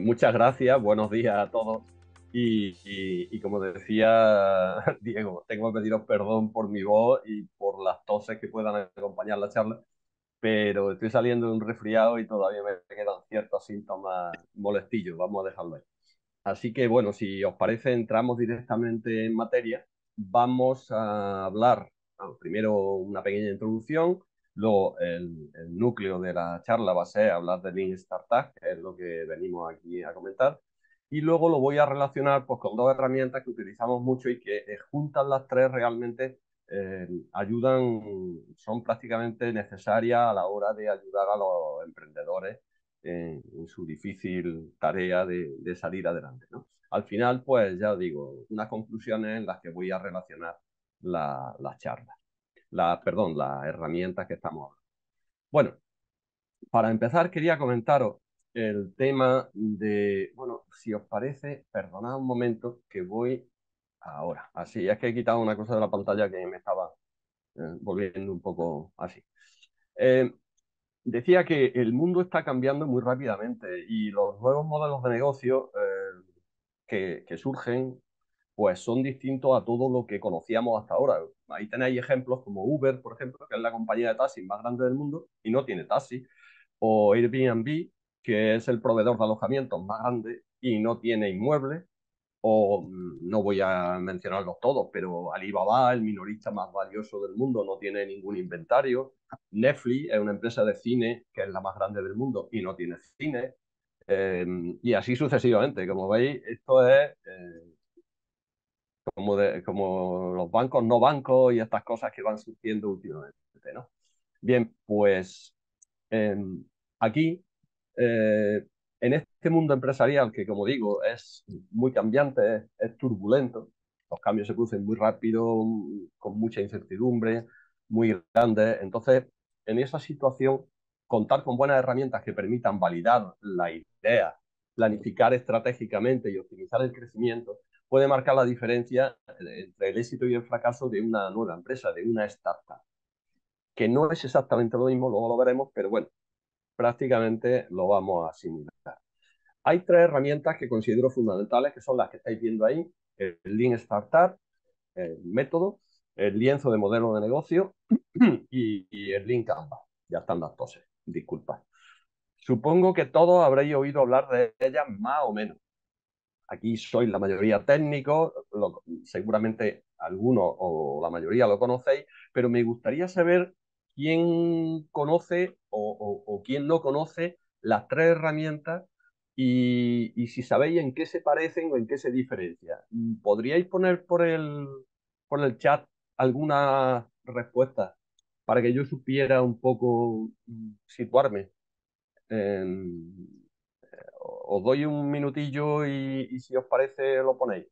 Muchas gracias, buenos días a todos. Y como decía Diego, tengo que pediros perdón por mi voz y por las toses que puedan acompañar la charla, pero estoy saliendo de un resfriado y todavía me quedan ciertos síntomas molestillos, vamos a dejarlo ahí. Así que bueno, si os parece, entramos directamente en materia. Vamos a hablar, primero una pequeña introducción, luego el núcleo de la charla va a ser hablar de Lean Startup, que es lo que venimos aquí a comentar, y luego lo voy a relacionar pues, con dos herramientas que utilizamos mucho y que juntas las tres realmente ayudan, son prácticamente necesarias a la hora de ayudar a los emprendedores en su difícil tarea de salir adelante, ¿no? Al final, pues ya digo, unas conclusiones en las que voy a relacionar las charlas, perdón, las herramientas que estamos hablando. Bueno, para empezar quería comentaros el tema de, bueno, si os parece, perdonad un momento que voy ahora. Así, es que he quitado una cosa de la pantalla que me estaba volviendo un poco así. Eh, Decía que el mundo está cambiando muy rápidamente y los nuevos modelos de negocio que surgen pues son distintos a todo lo que conocíamos hasta ahora. Ahí tenéis ejemplos como Uber, por ejemplo, que es la compañía de taxis más grande del mundo y no tiene taxi, o Airbnb, que es el proveedor de alojamientos más grande y no tiene inmuebles, o no voy a mencionarlos todos, pero Alibaba, el minorista más valioso del mundo, no tiene ningún inventario. Netflix es una empresa de cine que es la más grande del mundo y no tiene cine. Y así sucesivamente. Como veis, esto es como los bancos no bancos y estas cosas que van surgiendo últimamente, ¿no? Bien, pues eh, aquí, eh, en este mundo empresarial que, como digo, es muy cambiante, es turbulento, los cambios se producen muy rápido, con mucha incertidumbre, muy grandes. Entonces, en esa situación, contar con buenas herramientas que permitan validar la idea, planificar estratégicamente y optimizar el crecimiento, puede marcar la diferencia entre el éxito y el fracaso de una nueva empresa, de una startup, que no es exactamente lo mismo, luego lo veremos, pero bueno, prácticamente lo vamos a asimilar. Hay tres herramientas que considero fundamentales, que son las que estáis viendo ahí: el Lean Startup, el método, el lienzo de modelo de negocio y el Lean Canvas. Ya están las toses, disculpad. Supongo que todos habréis oído hablar de ellas más o menos. Aquí sois la mayoría técnicos, seguramente algunos o la mayoría lo conocéis, pero me gustaría saber quién conoce o quién no conoce las tres herramientas y si sabéis en qué se parecen o en qué se diferencian. ¿Podríais poner por el chat alguna respuesta para que yo supiera un poco situarme? En, Os doy un minutillo y si os parece lo ponéis.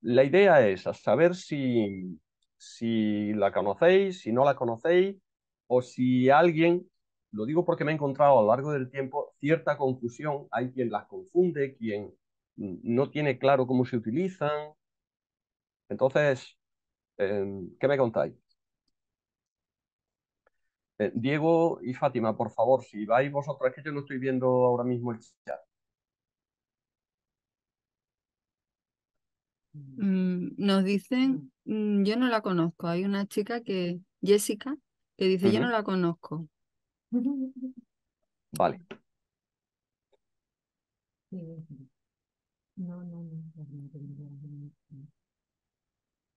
La idea es a saber si la conocéis, si no la conocéis, o si alguien, lo digo porque me he encontrado a lo largo del tiempo cierta confusión, hay quien las confunde, quien no tiene claro cómo se utilizan. Entonces, ¿qué me contáis? Diego y Fátima, por favor, si vais vosotros, es que yo no estoy viendo ahora mismo el chat. Nos dicen, yo no la conozco. Hay una chica Jessica, que dice, yo no Ujú. la conozco. Vale,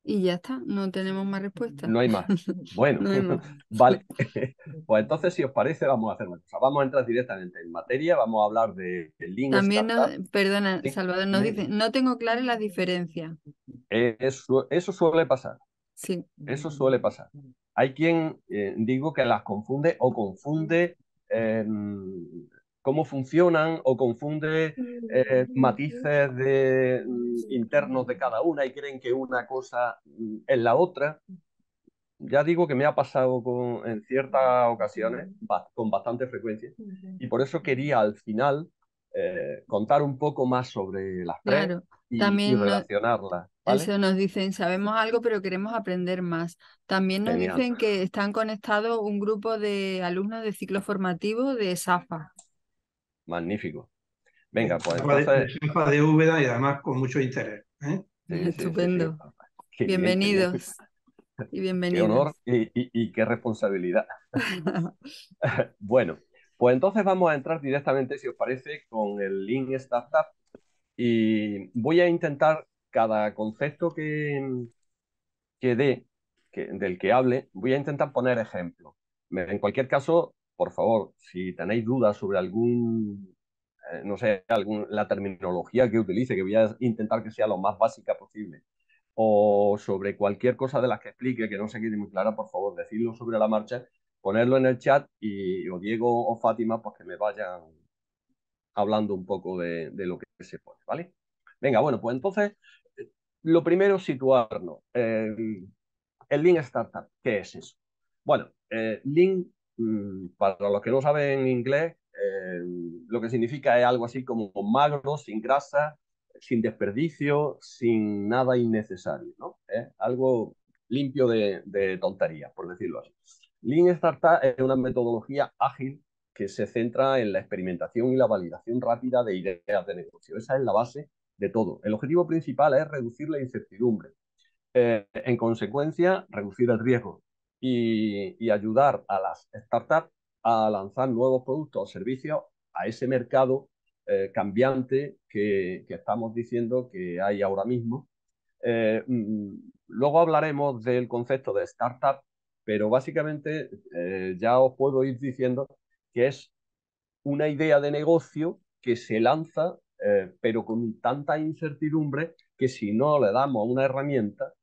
Y ya está, no tenemos más respuestas. no hay más. Bueno, No hay más. vale. Pues entonces, si os parece, vamos a hacer una cosa. Vamos a entrar directamente en materia, vamos a hablar de Lean También Startup. perdona, Sí, Salvador, nos dime, dice, dime. no tengo clara la diferencia. Eso suele pasar, Sí, eso suele pasar. Hay quien, digo, que las confunde o confunde eh, cómo funcionan o confunde matices internos de cada una y creen que una cosa es la otra. Ya digo que me ha pasado en ciertas ocasiones, con bastante frecuencia, y por eso quería al final contar un poco más sobre las tres claro. y También relacionarlas, ¿vale? eso nos dicen, sabemos algo, pero queremos aprender más. También nos Genial, dicen que están conectados un grupo de alumnos de ciclo formativo de SAFA. magnífico. Venga, pues De entonces, Chapa de Úbeda y además con mucho interés. ¿Eh? sí. Estupendo. Qué bien, qué bien. Bienvenidos y Qué honor bienvenidas. y qué responsabilidad. Bueno, pues entonces vamos a entrar directamente, si os parece, con el Lean Startup y voy a intentar cada concepto que dé, del que hable, voy a intentar poner ejemplos. En cualquier caso, por favor, si tenéis dudas sobre no sé, la terminología que utilice, que voy a intentar que sea lo más básica posible, o sobre cualquier cosa de las que explique que no se quede muy clara, por favor, decidlo sobre la marcha, ponerlo en el chat y o Diego o Fátima, pues que me vayan hablando un poco de lo que se pone, ¿vale? Venga, bueno, pues entonces, lo primero, situarnos. El Lean Startup, ¿qué es eso? Bueno, Lean, para los que no saben inglés, lo que significa es algo así como magro, sin grasa, sin desperdicio, sin nada innecesario, ¿no? Es algo limpio de tonterías, por decirlo así. Lean Startup es una metodología ágil que se centra en la experimentación y la validación rápida de ideas de negocio. Esa es la base de todo. El objetivo principal es reducir la incertidumbre, en consecuencia, reducir el riesgo y ayudar a las startups a lanzar nuevos productos o servicios a ese mercado cambiante que estamos diciendo que hay ahora mismo. Luego hablaremos del concepto de startup, pero básicamente ya os puedo ir diciendo que es una idea de negocio que se lanza, pero con tanta incertidumbre que si no le damos una herramienta,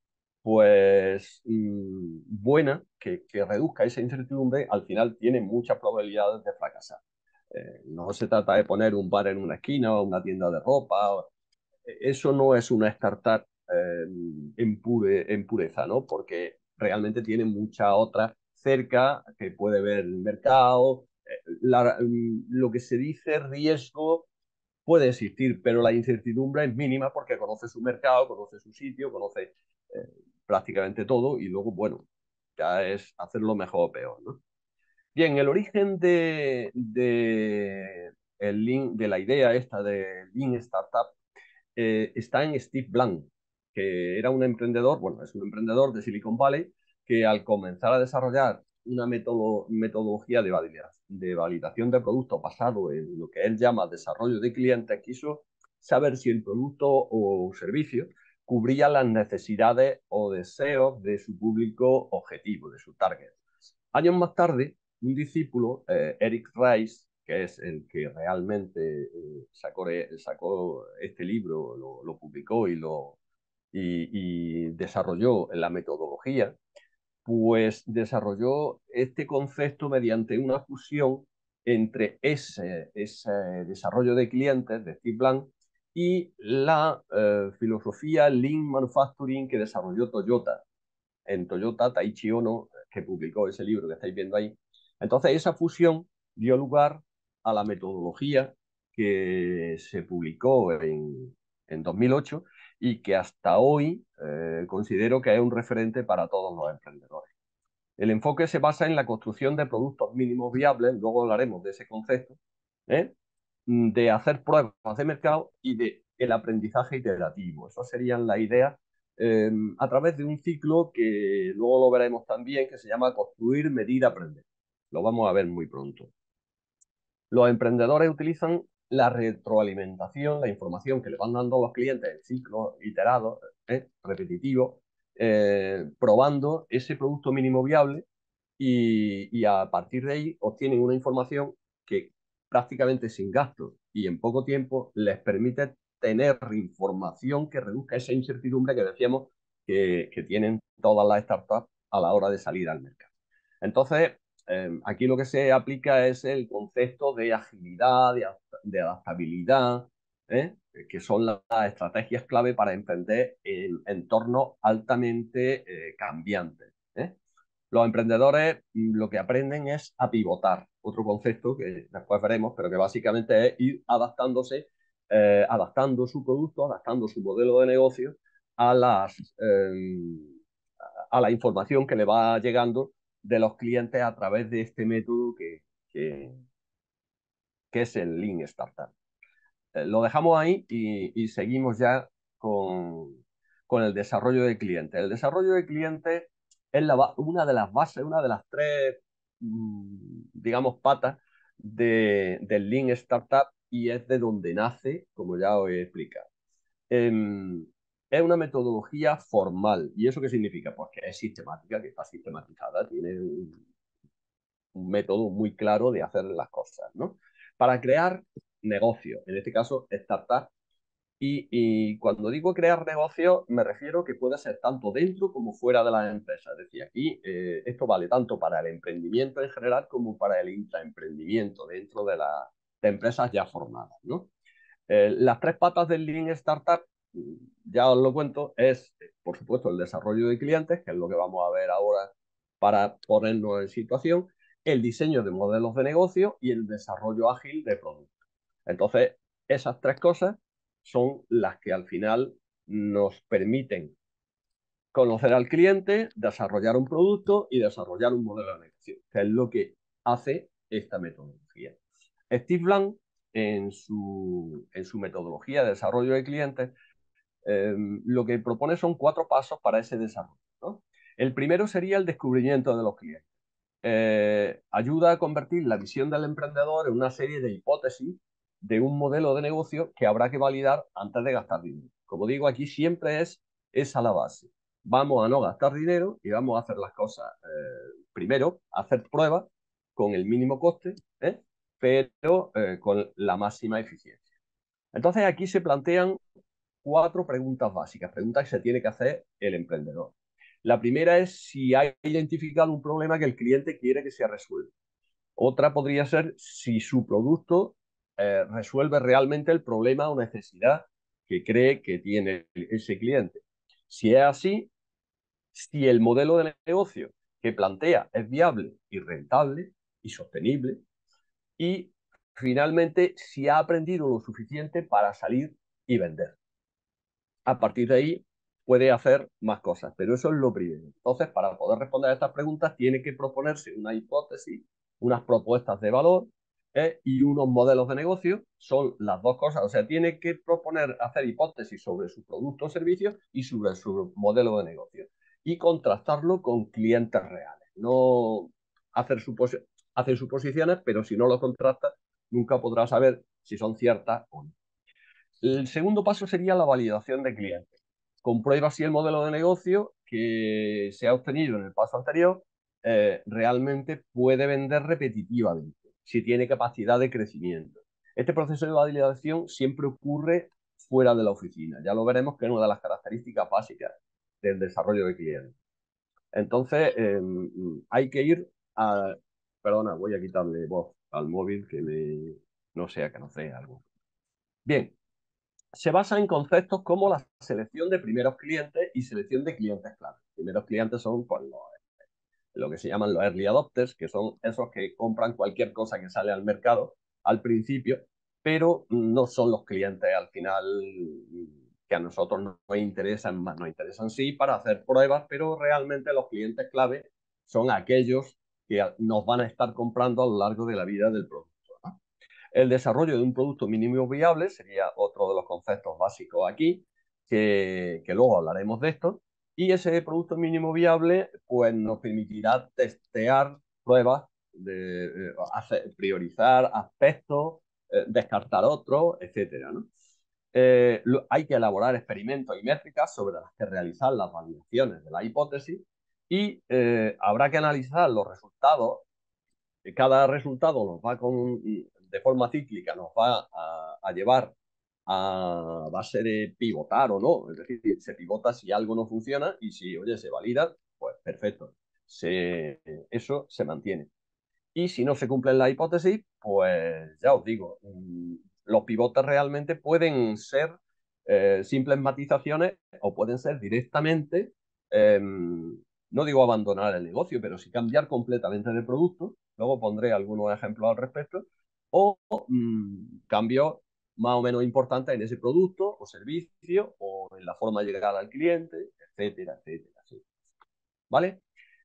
pues buena, que reduzca esa incertidumbre, al final tiene muchas probabilidades de fracasar. No se trata de poner un bar en una esquina o una tienda de ropa. Eso no es una startup en pureza, ¿no? Porque realmente tiene muchas otras cerca que puede ver el mercado. Lo que se dice riesgo puede existir, pero la incertidumbre es mínima porque conoce su mercado, conoce su sitio, conoce prácticamente todo y luego, bueno, ya es hacerlo mejor o peor, ¿no? Bien, el origen de la idea esta de Lean Startup está en Steve Blank, que era un emprendedor, bueno, es un emprendedor de Silicon Valley, que al comenzar a desarrollar una metodología de validación de productos basado en lo que él llama desarrollo de clientes, quiso saber si el producto o servicio cubría las necesidades o deseos de su público objetivo, de su target. Años más tarde, un discípulo, Eric Rice, que es el que realmente sacó este libro, lo publicó y desarrolló la metodología, pues desarrolló este concepto mediante una fusión entre ese desarrollo de clientes de Steve Blank y la filosofía Lean Manufacturing que desarrolló Toyota. En Toyota, Taiichi Ohno, que publicó ese libro que estáis viendo ahí. Entonces, esa fusión dio lugar a la metodología que se publicó en 2008 y que hasta hoy considero que es un referente para todos los emprendedores. El enfoque se basa en la construcción de productos mínimos viables, luego hablaremos de ese concepto, ¿eh? De hacer pruebas de mercado y de el aprendizaje iterativo. Esas serían las ideas a través de un ciclo que luego lo veremos también, que se llama construir, medir, aprender. Lo vamos a ver muy pronto. Los emprendedores utilizan la retroalimentación, la información que le van dando los clientes en ciclos iterados, repetitivos, probando ese producto mínimo viable y a partir de ahí obtienen una información que prácticamente sin gastos y en poco tiempo les permite tener información que reduzca esa incertidumbre que decíamos que tienen todas las startups a la hora de salir al mercado. Entonces, aquí lo que se aplica es el concepto de agilidad, de adaptabilidad, que son las estrategias clave para emprender en entornos altamente cambiantes. Los emprendedores lo que aprenden es a pivotar, otro concepto que después veremos, pero que básicamente es ir adaptándose, adaptando su producto, adaptando su modelo de negocio a a la información que le va llegando de los clientes a través de este método que es el Lean Startup. lo dejamos ahí y seguimos ya con el desarrollo de clientes. El desarrollo de clientes es una de las bases, una de las tres, digamos, patas del Lean Startup y es de donde nace, como ya os he explicado. Es una metodología formal. ¿Y eso qué significa? Pues que es sistemática, que está sistematizada, tiene un método muy claro de hacer las cosas, ¿no? Para crear negocios, en este caso, startup. Y cuando digo crear negocios, me refiero que puede ser tanto dentro como fuera de las empresas. Es decir, aquí esto vale tanto para el emprendimiento en general como para el intraemprendimiento dentro de empresas ya formadas, ¿no? Las tres patas del Lean Startup, ya os lo cuento, es, por supuesto, el desarrollo de clientes, que es lo que vamos a ver ahora para ponernos en situación, el diseño de modelos de negocio y el desarrollo ágil de productos. Entonces, esas tres cosas son las que al final nos permiten conocer al cliente, desarrollar un producto y desarrollar un modelo de negocio, que es lo que hace esta metodología. Steve Blank, en su metodología de desarrollo de clientes, lo que propone son 4 pasos para ese desarrollo, ¿no? El primero sería el descubrimiento de los clientes. Ayuda a convertir la visión del emprendedor en una serie de hipótesis de un modelo de negocio que habrá que validar antes de gastar dinero. Como digo, aquí siempre es esa la base. Vamos a no gastar dinero y vamos a hacer las cosas primero, hacer pruebas con el mínimo coste, pero con la máxima eficiencia. Entonces aquí se plantean 4 preguntas básicas, preguntas que se tiene que hacer el emprendedor. La primera es si ha identificado un problema que el cliente quiere que se resuelva. Otra podría ser si su producto resuelve realmente el problema o necesidad que cree que tiene ese cliente. Si es así, si el modelo de negocio que plantea es viable y rentable y sostenible, y finalmente si ha aprendido lo suficiente para salir y vender. A partir de ahí puede hacer más cosas, pero eso es lo primero. Entonces, para poder responder a estas preguntas, tiene que proponerse una hipótesis, unas propuestas de valor y unos modelos de negocio. Son las dos cosas. O sea, tiene que proponer hacer hipótesis sobre su producto o servicio y sobre su modelo de negocio y contrastarlo con clientes reales. No hacer suposiciones, pero si no lo contrasta, nunca podrá saber si son ciertas o no. El segundo paso sería la validación de clientes. Comprueba si el modelo de negocio que se ha obtenido en el paso anterior realmente puede vender repetitivamente, si tiene capacidad de crecimiento. Este proceso de validación siempre ocurre fuera de la oficina. Ya lo veremos que es una de las características básicas del desarrollo de clientes. Entonces, hay que ir a... Perdona, voy a quitarle voz al móvil no sea que no sea algo. Bien, se basa en conceptos como la selección de primeros clientes y selección de clientes clave. Primeros clientes son pues, lo que se llaman los early adopters, que son esos que compran cualquier cosa que sale al mercado al principio, pero no son los clientes al final que a nosotros nos interesan más. Nos interesan sí para hacer pruebas, pero realmente los clientes clave son aquellos que nos van a estar comprando a lo largo de la vida del producto. El desarrollo de un producto mínimo viable sería otro de los conceptos básicos aquí, que luego hablaremos de esto. Y ese producto mínimo viable pues, nos permitirá testear pruebas, priorizar aspectos, descartar otros, etc. ¿no? Hay que elaborar experimentos y métricas sobre las que realizar las validaciones de la hipótesis y habrá que analizar los resultados. Cada resultado de forma cíclica nos va a llevar a base de pivotar o no. Es decir, se pivota si algo no funciona y si, oye, se valida, pues perfecto. Eso se mantiene. Y si no se cumplen las hipótesis, pues ya os digo, los pivotes realmente pueden ser simples matizaciones o pueden ser directamente, no digo abandonar el negocio, pero sí cambiar completamente de producto. Luego pondré algunos ejemplos al respecto. O cambios más o menos importantes en ese producto o servicio o en la forma de llegar al cliente, etcétera, etcétera. ¿Vale?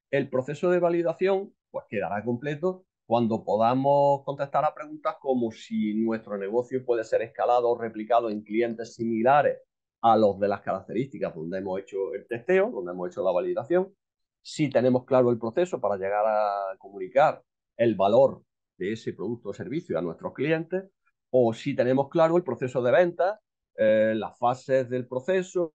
El proceso de validación pues quedará completo cuando podamos contestar a preguntas como si nuestro negocio puede ser escalado o replicado en clientes similares a los de las características donde hemos hecho el testeo, donde hemos hecho la validación, si tenemos claro el proceso para llegar a comunicar el valor de ese producto o servicio a nuestros clientes, o si tenemos claro el proceso de venta, las fases del proceso,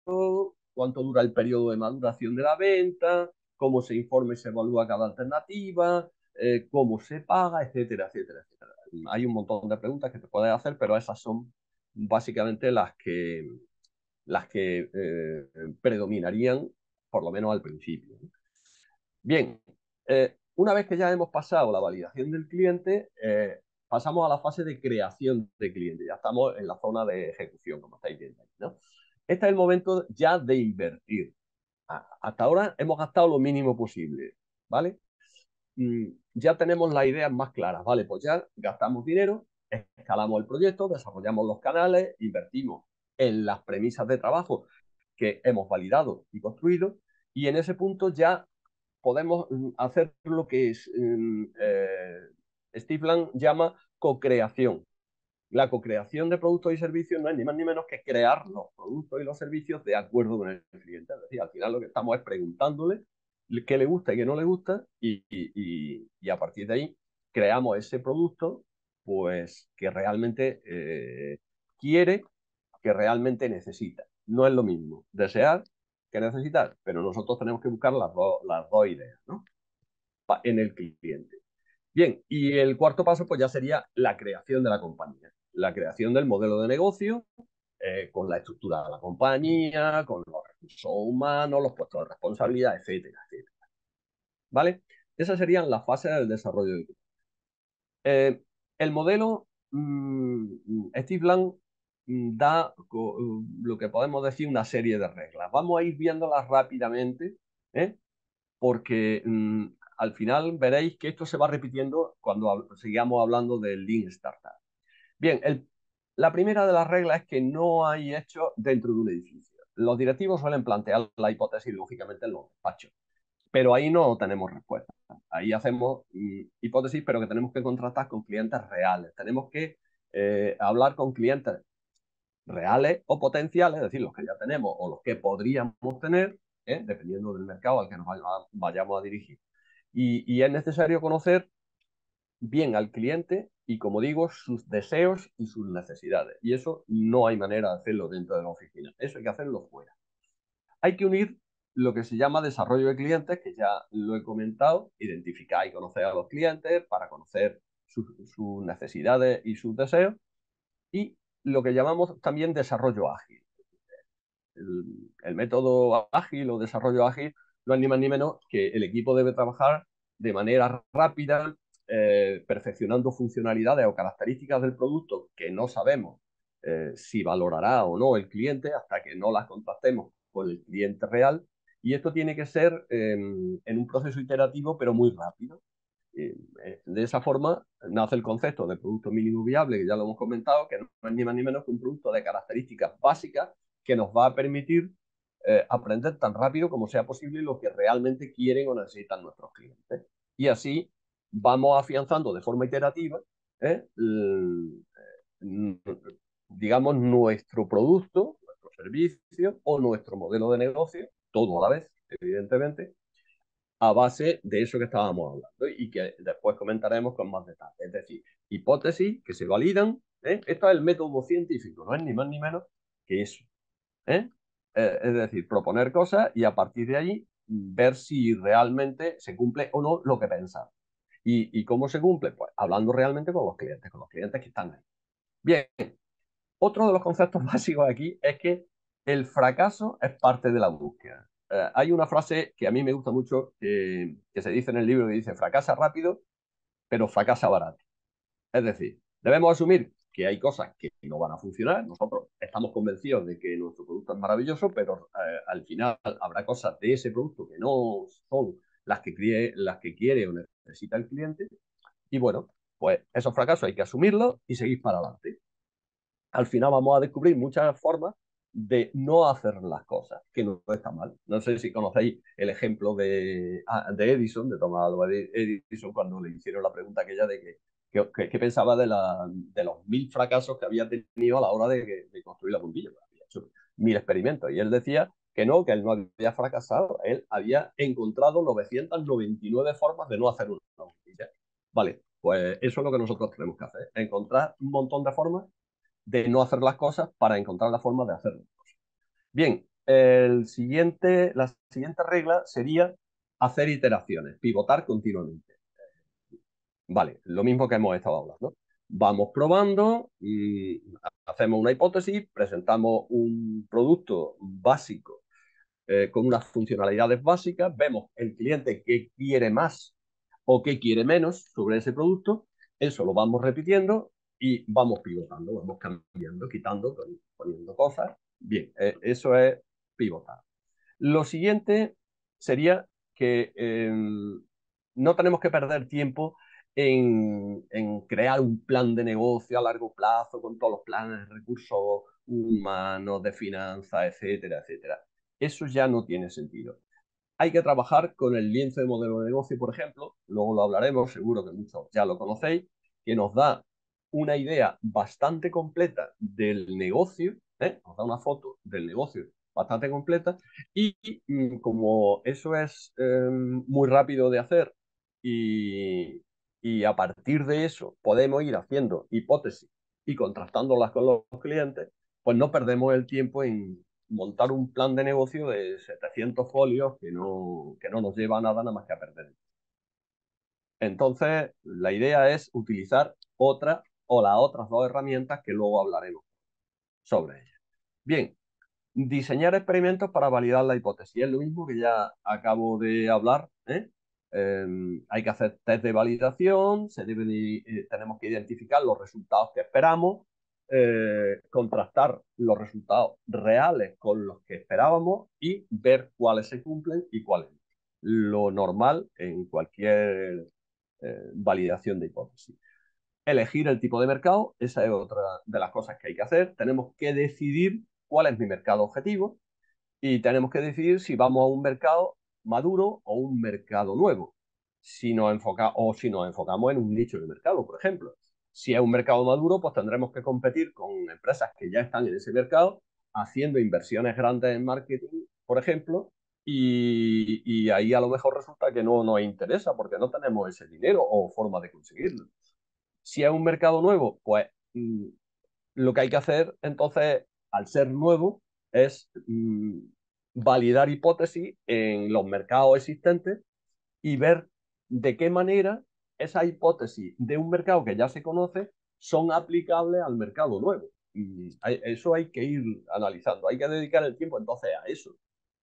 cuánto dura el periodo de maduración de la venta, cómo se informa y se evalúa cada alternativa, cómo se paga, etcétera, etcétera, etcétera. Hay un montón de preguntas que te puedes hacer, pero esas son básicamente las que predominarían, por lo menos al principio. Bien, una vez que ya hemos pasado la validación del cliente, pasamos a la fase de creación de cliente. Ya estamos en la zona de ejecución, como estáis viendo, ¿no? Este es el momento ya de invertir. Hasta ahora hemos gastado lo mínimo posible, ¿vale? Ya tenemos las ideas más claras, ¿vale? Pues ya gastamos dinero, escalamos el proyecto, desarrollamos los canales, invertimos en las premisas de trabajo que hemos validado y construido, y en ese punto ya podemos hacer lo que Steve Blank llama co-creación. La co-creación de productos y servicios no es ni más ni menos que crear los productos y los servicios de acuerdo con el cliente. Es decir, al final lo que estamos es preguntándole qué le gusta y qué no le gusta y a partir de ahí creamos ese producto pues que realmente quiere, que realmente necesita. No es lo mismo desear que necesitar, pero nosotros tenemos que buscar las dos ideas, ¿no? En el cliente. Bien, y el cuarto paso pues ya sería la creación de la compañía, la creación del modelo de negocio con la estructura de la compañía, con los recursos humanos, los puestos de responsabilidad, etcétera, etcétera. ¿Vale? Esas serían las fases del desarrollo del el modelo Steve Blank da lo que podemos decir una serie de reglas. Vamos a ir viéndolas rápidamente, ¿eh? Porque al final veréis que esto se va repitiendo cuando sigamos hablando del Lean Startup. Bien, la primera de las reglas es que no hay hechos dentro de un edificio. Los directivos suelen plantear la hipótesis, lógicamente, en los despachos, pero ahí no tenemos respuesta. Ahí hacemos hipótesis, pero que tenemos que contratar con clientes reales. Tenemos que hablar con clientes reales o potenciales, es decir, los que ya tenemos o los que podríamos tener, dependiendo del mercado al que nos vayamos a dirigir. Y es necesario conocer bien al cliente y, como digo, sus deseos y sus necesidades. Y eso no hay manera de hacerlo dentro de la oficina. Eso hay que hacerlo fuera. Hay que unir lo que se llama desarrollo de clientes, que ya lo he comentado, identificar y conocer a los clientes para conocer sus necesidades y sus deseos, y lo que llamamos también desarrollo ágil. El método ágil o desarrollo ágil no es ni más ni menos que el equipo debe trabajar de manera rápida, perfeccionando funcionalidades o características del producto que no sabemos si valorará o no el cliente hasta que no las contrastemos con el cliente real. Y esto tiene que ser en un proceso iterativo, pero muy rápido. De esa forma nace el concepto de producto mínimo viable, que ya lo hemos comentado, que no es ni más ni menos que un producto de características básicas que nos va a permitir aprender tan rápido como sea posible lo que realmente quieren o necesitan nuestros clientes. Y así vamos afianzando de forma iterativa, ¿eh? Digamos, nuestro producto, nuestro servicio o nuestro modelo de negocio, todo a la vez, evidentemente, a base de eso que estábamos hablando y que después comentaremos con más detalle. Es decir, hipótesis que se validan. Esto es el método científico, no es ni más ni menos que eso. Es decir, proponer cosas y a partir de ahí ver si realmente se cumple o no lo que pensamos. ¿Y cómo se cumple? Pues hablando realmente con los clientes que están ahí. Bien, otro de los conceptos básicos aquí es que el fracaso es parte de la búsqueda. Hay una frase que a mí me gusta mucho que se dice en el libro que dice fracasa rápido, pero fracasa barato. Es decir, debemos asumir que hay cosas que no van a funcionar. Nosotros estamos convencidos de que nuestro producto es maravilloso, pero al final habrá cosas de ese producto que no son las que quiere o necesita el cliente. Y bueno, pues esos fracasos hay que asumirlos y seguir para adelante. Al final vamos a descubrir muchas formas de no hacer las cosas, que no está mal. No sé si conocéis el ejemplo de Edison, de Thomas Alva Edison, cuando le hicieron la pregunta aquella de que pensaba de los 1000 fracasos que había tenido a la hora de construir la bombilla. Había hecho 1000 experimentos. Y él decía que no, que él no había fracasado. Él había encontrado 999 formas de no hacer una bombilla. Vale, pues eso es lo que nosotros tenemos que hacer. Encontrar un montón de formas de no hacer las cosas para encontrar la forma de hacerlas. Bien, la siguiente regla sería hacer iteraciones, pivotar continuamente. Vale, lo mismo que hemos estado hablando, ¿no? Vamos probando, hacemos una hipótesis, presentamos un producto básico con unas funcionalidades básicas, vemos el cliente qué quiere más o qué quiere menos sobre ese producto, eso lo vamos repitiendo y vamos pivotando, vamos cambiando, quitando, poniendo cosas. Bien, eso es pivotar. Lo siguiente sería que no tenemos que perder tiempo en crear un plan de negocio a largo plazo con todos los planes de recursos humanos, de finanzas, etcétera, etcétera. Eso ya no tiene sentido. Hay que trabajar con el lienzo de modelo de negocio, por ejemplo, luego lo hablaremos, seguro que muchos ya lo conocéis, que nos da una idea bastante completa del negocio, nos da una foto del negocio bastante completa y como eso es muy rápido de hacer y a partir de eso podemos ir haciendo hipótesis y contrastándolas con los clientes, pues no perdemos el tiempo en montar un plan de negocio de 700 folios que no nos lleva a nada más que a perder. Entonces, la idea es utilizar otra o las otras dos herramientas que luego hablaremos sobre ellas. Bien, diseñar experimentos para validar la hipótesis. Es lo mismo que ya acabo de hablar. Hay que hacer test de validación, tenemos que identificar los resultados que esperamos, contrastar los resultados reales con los que esperábamos y ver cuáles se cumplen y cuáles no. Lo normal en cualquier validación de hipótesis. Elegir el tipo de mercado, esa es otra de las cosas que hay que hacer. Tenemos que decidir cuál es mi mercado objetivo y tenemos que decidir si vamos a un mercado maduro o un mercado nuevo. Si nos enfocamos en un nicho de mercado, por ejemplo. Si es un mercado maduro, pues tendremos que competir con empresas que ya están en ese mercado, haciendo inversiones grandes en marketing, por ejemplo, y ahí a lo mejor resulta que no nos interesa porque no tenemos ese dinero o forma de conseguirlo. Si es un mercado nuevo, pues lo que hay que hacer entonces, al ser nuevo, es validar hipótesis en los mercados existentes y ver de qué manera esas hipótesis de un mercado que ya se conoce son aplicables al mercado nuevo. Y eso hay que ir analizando, hay que dedicar el tiempo entonces a eso.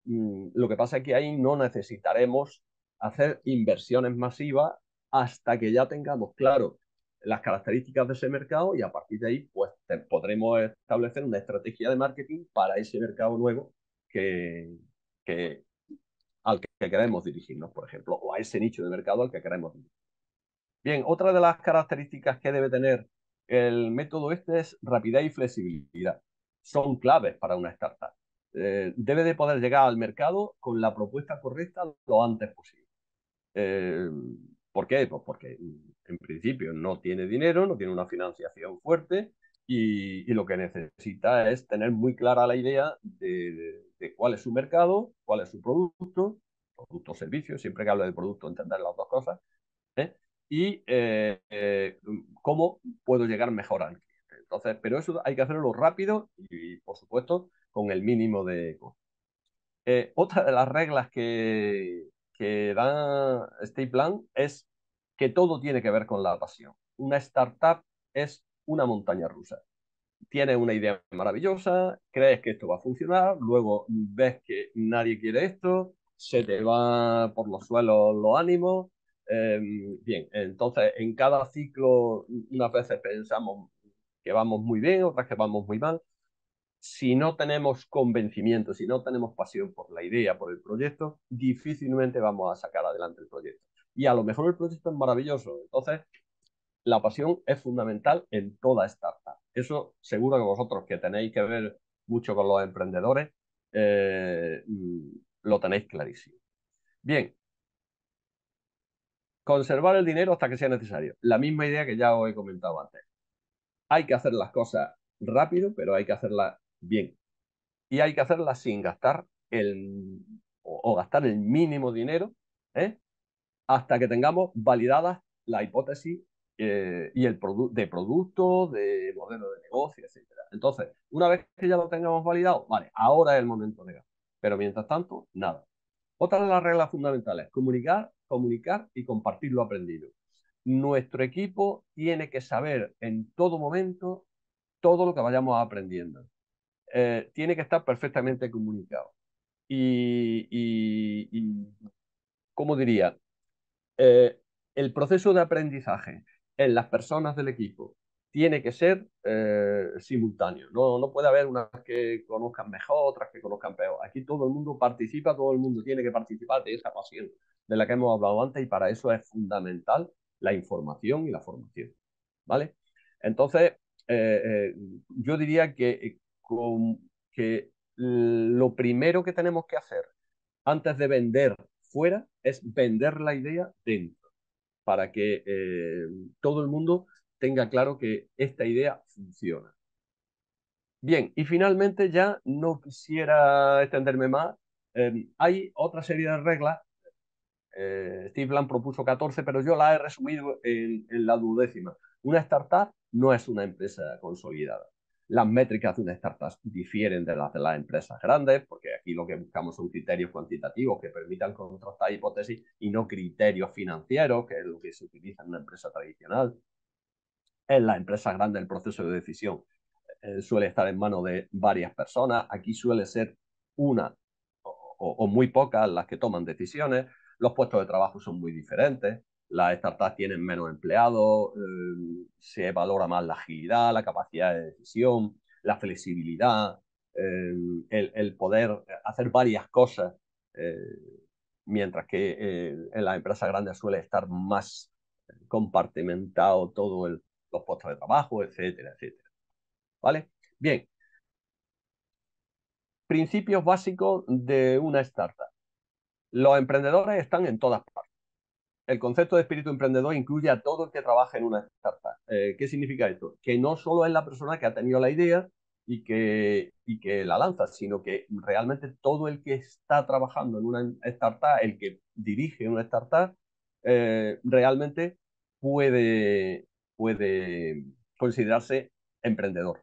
Lo que pasa es que ahí no necesitaremos hacer inversiones masivas hasta que ya tengamos claro las características de ese mercado y a partir de ahí pues podremos establecer una estrategia de marketing para ese mercado nuevo que, que, al que queremos dirigirnos, por ejemplo, o a ese nicho de mercado al que queremos dirigirnos. Bien, otra de las características que debe tener el método este es rapidez y flexibilidad. Son claves para una startup. Debe de poder llegar al mercado con la propuesta correcta lo antes posible. ¿Por qué? Pues porque en principio no tiene dinero, no tiene una financiación fuerte y lo que necesita es tener muy clara la idea de cuál es su mercado, cuál es su producto o servicio, siempre que hablo de producto entender las dos cosas, ¿eh? Y cómo puedo llegar mejor al cliente. Entonces, pero eso hay que hacerlo rápido y por supuesto, con el mínimo de costo. Otra de las reglas que da este plan es que todo tiene que ver con la pasión. Una startup es una montaña rusa. Tienes una idea maravillosa, crees que esto va a funcionar, luego ves que nadie quiere esto, se te va por los suelos los ánimos. Bien, entonces en cada ciclo unas veces pensamos que vamos muy bien, otras que vamos muy mal. Si no tenemos convencimiento, si no tenemos pasión por la idea, por el proyecto, difícilmente vamos a sacar adelante el proyecto. Y a lo mejor el proyecto es maravilloso. Entonces, la pasión es fundamental en toda startup. Eso seguro que vosotros que tenéis que ver mucho con los emprendedores, lo tenéis clarísimo. Bien, conservar el dinero hasta que sea necesario. La misma idea que ya os he comentado antes. Hay que hacer las cosas rápido, pero hay que hacerlas bien. Y hay que hacerlas sin gastar o gastar el mínimo dinero, ¿eh? Hasta que tengamos validadas la hipótesis y de producto, de modelo de negocio, etcétera. Entonces, una vez que ya lo tengamos validado, vale, ahora es el momento de gastar. Pero mientras tanto, nada. Otra de las reglas fundamentales, comunicar y compartir lo aprendido. Nuestro equipo tiene que saber en todo momento todo lo que vayamos aprendiendo. Tiene que estar perfectamente comunicado. Y ¿cómo diría? El proceso de aprendizaje en las personas del equipo tiene que ser simultáneo. No puede haber unas que conozcan mejor, otras que conozcan peor. Aquí todo el mundo participa, todo el mundo tiene que participar de esa pasión de la que hemos hablado antes y para eso es fundamental la información y la formación. ¿Vale? Entonces, yo diría que lo primero que tenemos que hacer antes de vender fuera es vender la idea dentro, para que todo el mundo tenga claro que esta idea funciona. Bien, y finalmente ya no quisiera extenderme más. Hay otra serie de reglas. Steve Blank propuso 14, pero yo la he resumido en la 12ª. Una startup no es una empresa consolidada. Las métricas de una startup difieren de las empresas grandes, porque aquí lo que buscamos son criterios cuantitativos que permitan contrastar hipótesis y no criterios financieros, que es lo que se utiliza en una empresa tradicional. En las empresas grandes el proceso de decisión suele estar en manos de varias personas. Aquí suele ser una o muy pocas las que toman decisiones. Los puestos de trabajo son muy diferentes. Las startups tienen menos empleados, se valora más la agilidad, la capacidad de decisión, la flexibilidad, el poder hacer varias cosas, eh, mientras que en las empresas grandes suele estar más compartimentado todo los puestos de trabajo, etcétera, etcétera. ¿Vale? Bien, principios básicos de una startup. Los emprendedores están en todas partes. El concepto de espíritu emprendedor incluye a todo el que trabaja en una startup. ¿Qué significa esto? Que no solo es la persona que ha tenido la idea y que la lanza, sino que realmente todo el que está trabajando en una startup, el que dirige una startup, realmente puede considerarse emprendedor.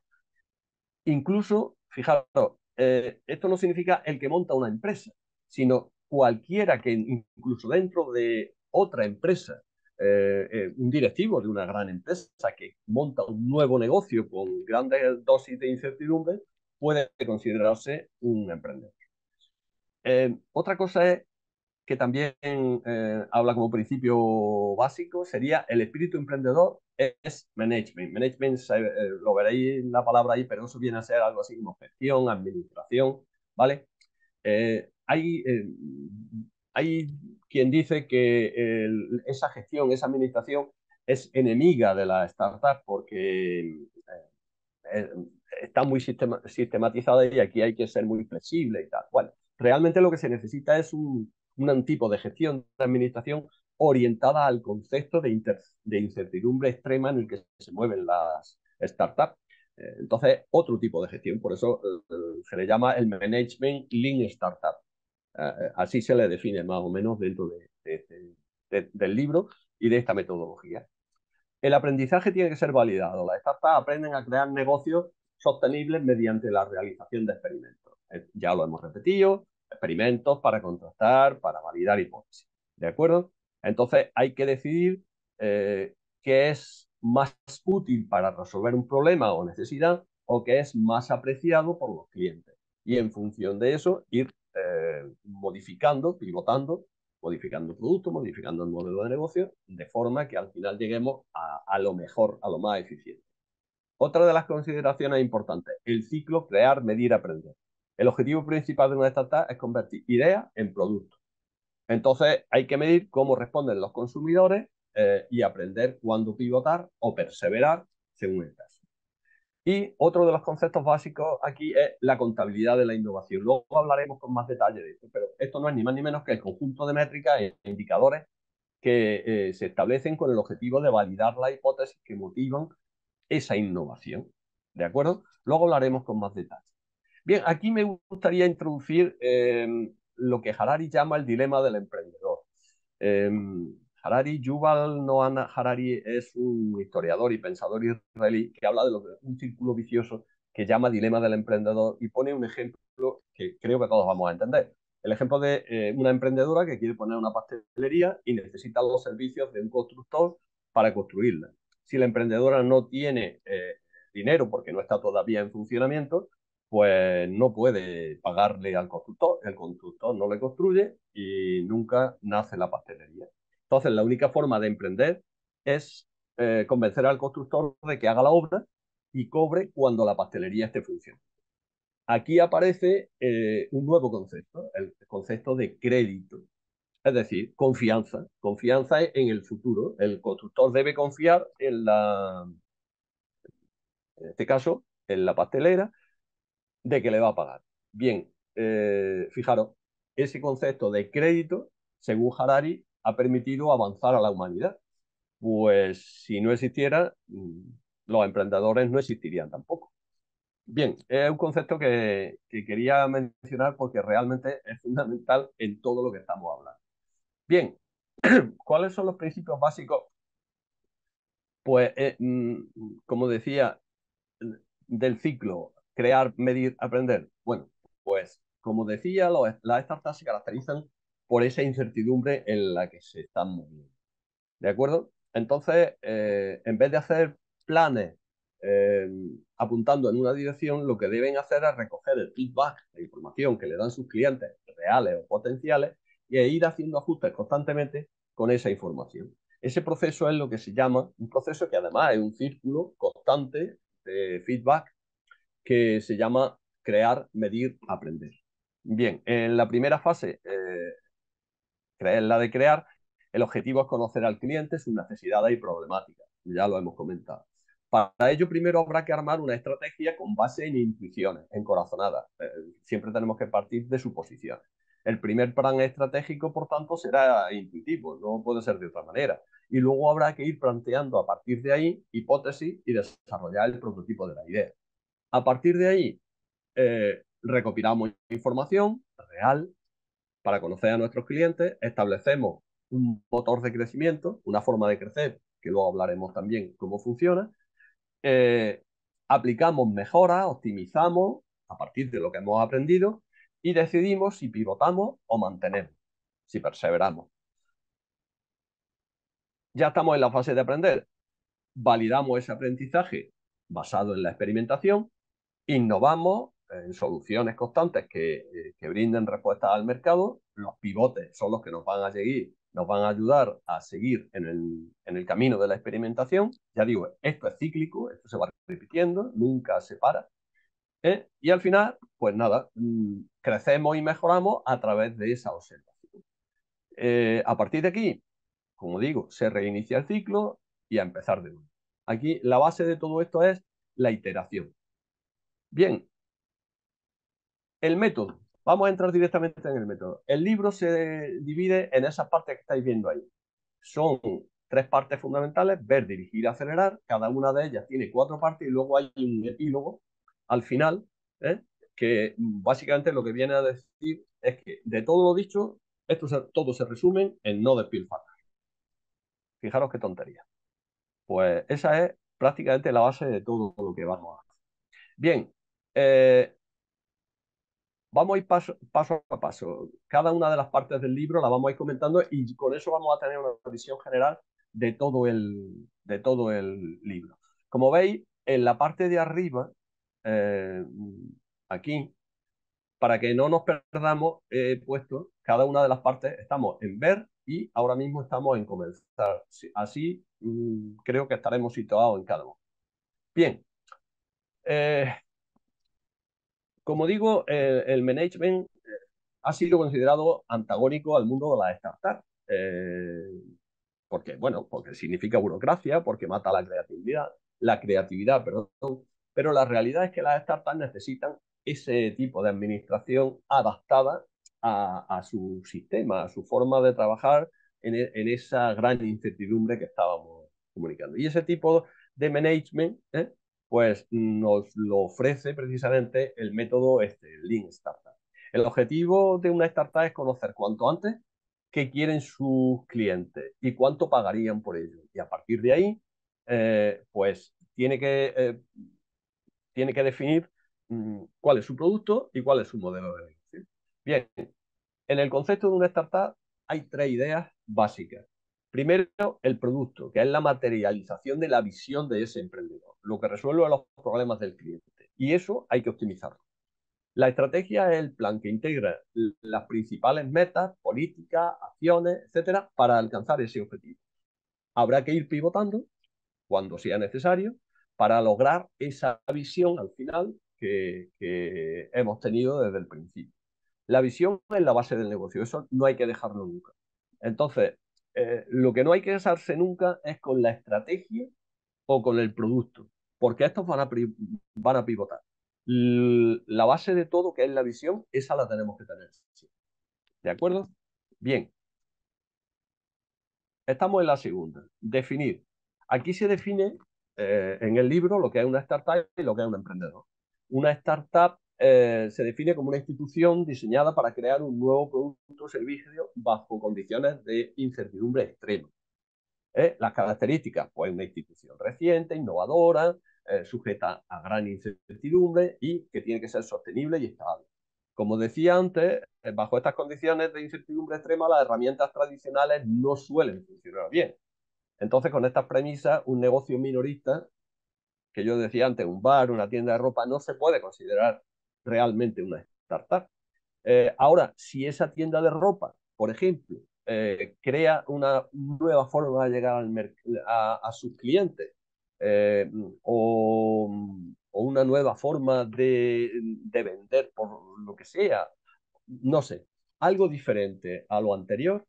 Incluso, fijaros, esto no significa el que monta una empresa, sino cualquiera que incluso dentro de otra empresa, un directivo de una gran empresa que monta un nuevo negocio con grandes dosis de incertidumbre, puede considerarse un emprendedor. Otra cosa es que también habla como principio básico, sería el espíritu emprendedor es management. Management lo veréis en la palabra ahí, pero eso viene a ser algo así como gestión, administración, ¿vale? Hay quien dice que esa gestión, esa administración es enemiga de la startup porque eh, está muy sistematizada y aquí hay que ser muy flexible y tal. Bueno, realmente lo que se necesita es un tipo de gestión de administración orientada al concepto de incertidumbre extrema en el que se mueven las startups. Entonces, otro tipo de gestión, por eso se le llama el Management Lean Startup. Así se le define más o menos dentro del libro y de esta metodología. El aprendizaje tiene que ser validado. Las startups aprenden a crear negocios sostenibles mediante la realización de experimentos. Ya lo hemos repetido, experimentos para contrastar, para validar hipótesis. ¿De acuerdo? Entonces hay que decidir qué es más útil para resolver un problema o necesidad o qué es más apreciado por los clientes. Y en función de eso ir modificando, pivotando, modificando el producto, modificando el modelo de negocio, de forma que al final lleguemos a lo mejor, a lo más eficiente. Otra de las consideraciones importantes, el ciclo crear, medir, aprender. El objetivo principal de una startup es convertir ideas en productos. Entonces hay que medir cómo responden los consumidores y aprender cuándo pivotar o perseverar según el caso. Y otro de los conceptos básicos aquí es la contabilidad de la innovación. Luego hablaremos con más detalle de esto, pero esto no es ni más ni menos que el conjunto de métricas e indicadores que se establecen con el objetivo de validar las hipótesis que motivan esa innovación. ¿De acuerdo? Luego hablaremos con más detalle. Bien, aquí me gustaría introducir lo que Harari llama el dilema del emprendedor. Yuval Noah Harari es un historiador y pensador israelí que habla de un círculo vicioso que llama dilema del emprendedor y pone un ejemplo que creo que todos vamos a entender. El ejemplo de una emprendedora que quiere poner una pastelería y necesita los servicios de un constructor para construirla. Si la emprendedora no tiene dinero porque no está todavía en funcionamiento, pues no puede pagarle al constructor, el constructor no le construye y nunca nace la pastelería. Entonces, la única forma de emprender es convencer al constructor de que haga la obra y cobre cuando la pastelería esté funcionando. Aquí aparece un nuevo concepto, el concepto de crédito, es decir, confianza. Confianza en el futuro. El constructor debe confiar en este caso, en la pastelera, de que le va a pagar. Bien, fijaros, ese concepto de crédito, según Harari, ha permitido avanzar a la humanidad. Pues si no existiera, los emprendedores no existirían tampoco. Bien, es un concepto que quería mencionar porque realmente es fundamental en todo lo que estamos hablando. Bien, ¿cuáles son los principios básicos? Pues, como decía, del ciclo crear, medir, aprender. Bueno, pues como decía, las startups se caracterizan por esa incertidumbre en la que se están moviendo. ¿De acuerdo? Entonces, en vez de hacer planes eh, apuntando en una dirección, lo que deben hacer es recoger el feedback, la información que le dan sus clientes reales o potenciales y ir haciendo ajustes constantemente con esa información. Ese proceso es lo que se llama un proceso que además es un círculo constante de feedback que se llama crear, medir, aprender. Bien, en la primera fase, la de crear, el objetivo es conocer al cliente, sus necesidades y problemáticas. Ya lo hemos comentado. Para ello, primero habrá que armar una estrategia con base en intuiciones, en corazonadas. Siempre tenemos que partir de suposiciones. El primer plan estratégico, por tanto, será intuitivo, no puede ser de otra manera. Y luego habrá que ir planteando a partir de ahí hipótesis y desarrollar el prototipo de la idea. A partir de ahí, recopilamos información real para conocer a nuestros clientes, establecemos un motor de crecimiento, una forma de crecer, que luego hablaremos también cómo funciona, eh, aplicamos mejoras, optimizamos a partir de lo que hemos aprendido y decidimos si pivotamos o mantenemos, si perseveramos. Ya estamos en la fase de aprender. Validamos ese aprendizaje basado en la experimentación, innovamos en soluciones constantes que brinden respuestas al mercado. Los pivotes son los que nos van a seguir, nos van a ayudar a seguir en el camino de la experimentación. Ya digo, esto es cíclico, esto se va repitiendo, nunca se para. Y al final, pues nada, crecemos y mejoramos a través de esa observación. A partir de aquí, como digo, se reinicia el ciclo y a empezar de nuevo. Aquí la base de todo esto es la iteración. Bien, el método. Vamos a entrar directamente en el método. El libro se divide en esas partes que estáis viendo ahí. Son 3 partes fundamentales: ver, dirigir, acelerar. Cada una de ellas tiene 4 partes y luego hay un epílogo al final, que básicamente lo que viene a decir es que de todo lo dicho, todo se resume en no despilfarrar. Fijaros qué tontería. Pues esa es prácticamente la base de todo lo que vamos a hacer. Bien, vamos a ir paso a paso. Cada una de las partes del libro la vamos a ir comentando y con eso vamos a tener una visión general de todo el libro. Como veis, en la parte de arriba, aquí, para que no nos perdamos, he puesto cada una de las partes, estamos en ver y ahora mismo estamos en comenzar. Así creo que estaremos situados en cada uno. Bien. Como digo, el management ha sido considerado antagónico al mundo de las startups. Porque significa burocracia, porque mata la creatividad, perdón, Pero la realidad es que las startups necesitan ese tipo de administración adaptada a su sistema, a su forma de trabajar en esa gran incertidumbre que estábamos comunicando. Y ese tipo de management, pues nos lo ofrece precisamente el método el Lean Startup. El objetivo de una startup es conocer cuanto antes qué quieren sus clientes y cuánto pagarían por ello. Y a partir de ahí, pues tiene que definir cuál es su producto y cuál es su modelo de negocio. Bien, en el concepto de una startup hay tres ideas básicas. Primero, el producto, que es la materialización de la visión de ese emprendedor, lo que resuelve los problemas del cliente. Y eso hay que optimizarlo. La estrategia es el plan que integra las principales metas, políticas, acciones, etcétera, para alcanzar ese objetivo. Habrá que ir pivotando cuando sea necesario para lograr esa visión al final que hemos tenido desde el principio. La visión es la base del negocio, eso no hay que dejarlo nunca. Entonces, lo que no hay que casarse nunca es con la estrategia o con el producto, porque estos van a pivotar. La base de todo, que es la visión, esa la tenemos que tener. ¿De acuerdo? Bien, estamos en la segunda. Definir. Aquí se define en el libro lo que es una startup y lo que es un emprendedor. Una startup se define como una institución diseñada para crear un nuevo producto o servicio bajo condiciones de incertidumbre extrema. Las características, pues una institución reciente, innovadora, sujeta a gran incertidumbre y que tiene que ser sostenible y estable. Como decía antes, bajo estas condiciones de incertidumbre extrema, las herramientas tradicionales no suelen funcionar bien. Entonces, con estas premisas, un negocio minorista, que yo decía antes, un bar, una tienda de ropa, no se puede considerar realmente una startup. Ahora, si esa tienda de ropa, por ejemplo, crea una nueva forma de llegar a sus clientes eh, o, o, una nueva forma de vender por lo que sea, no sé, algo diferente a lo anterior,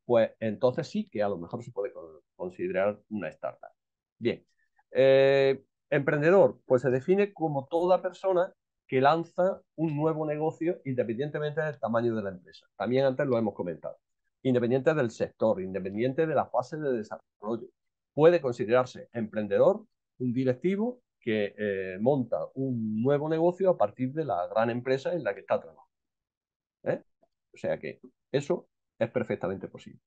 pues entonces sí que a lo mejor se puede considerar una startup. Bien, emprendedor, pues se define como toda persona que lanza un nuevo negocio independientemente del tamaño de la empresa. También antes lo hemos comentado. Independiente del sector, independiente de la fase de desarrollo. Puede considerarse emprendedor un directivo que monta un nuevo negocio a partir de la gran empresa en la que está trabajando. O sea que eso es perfectamente posible.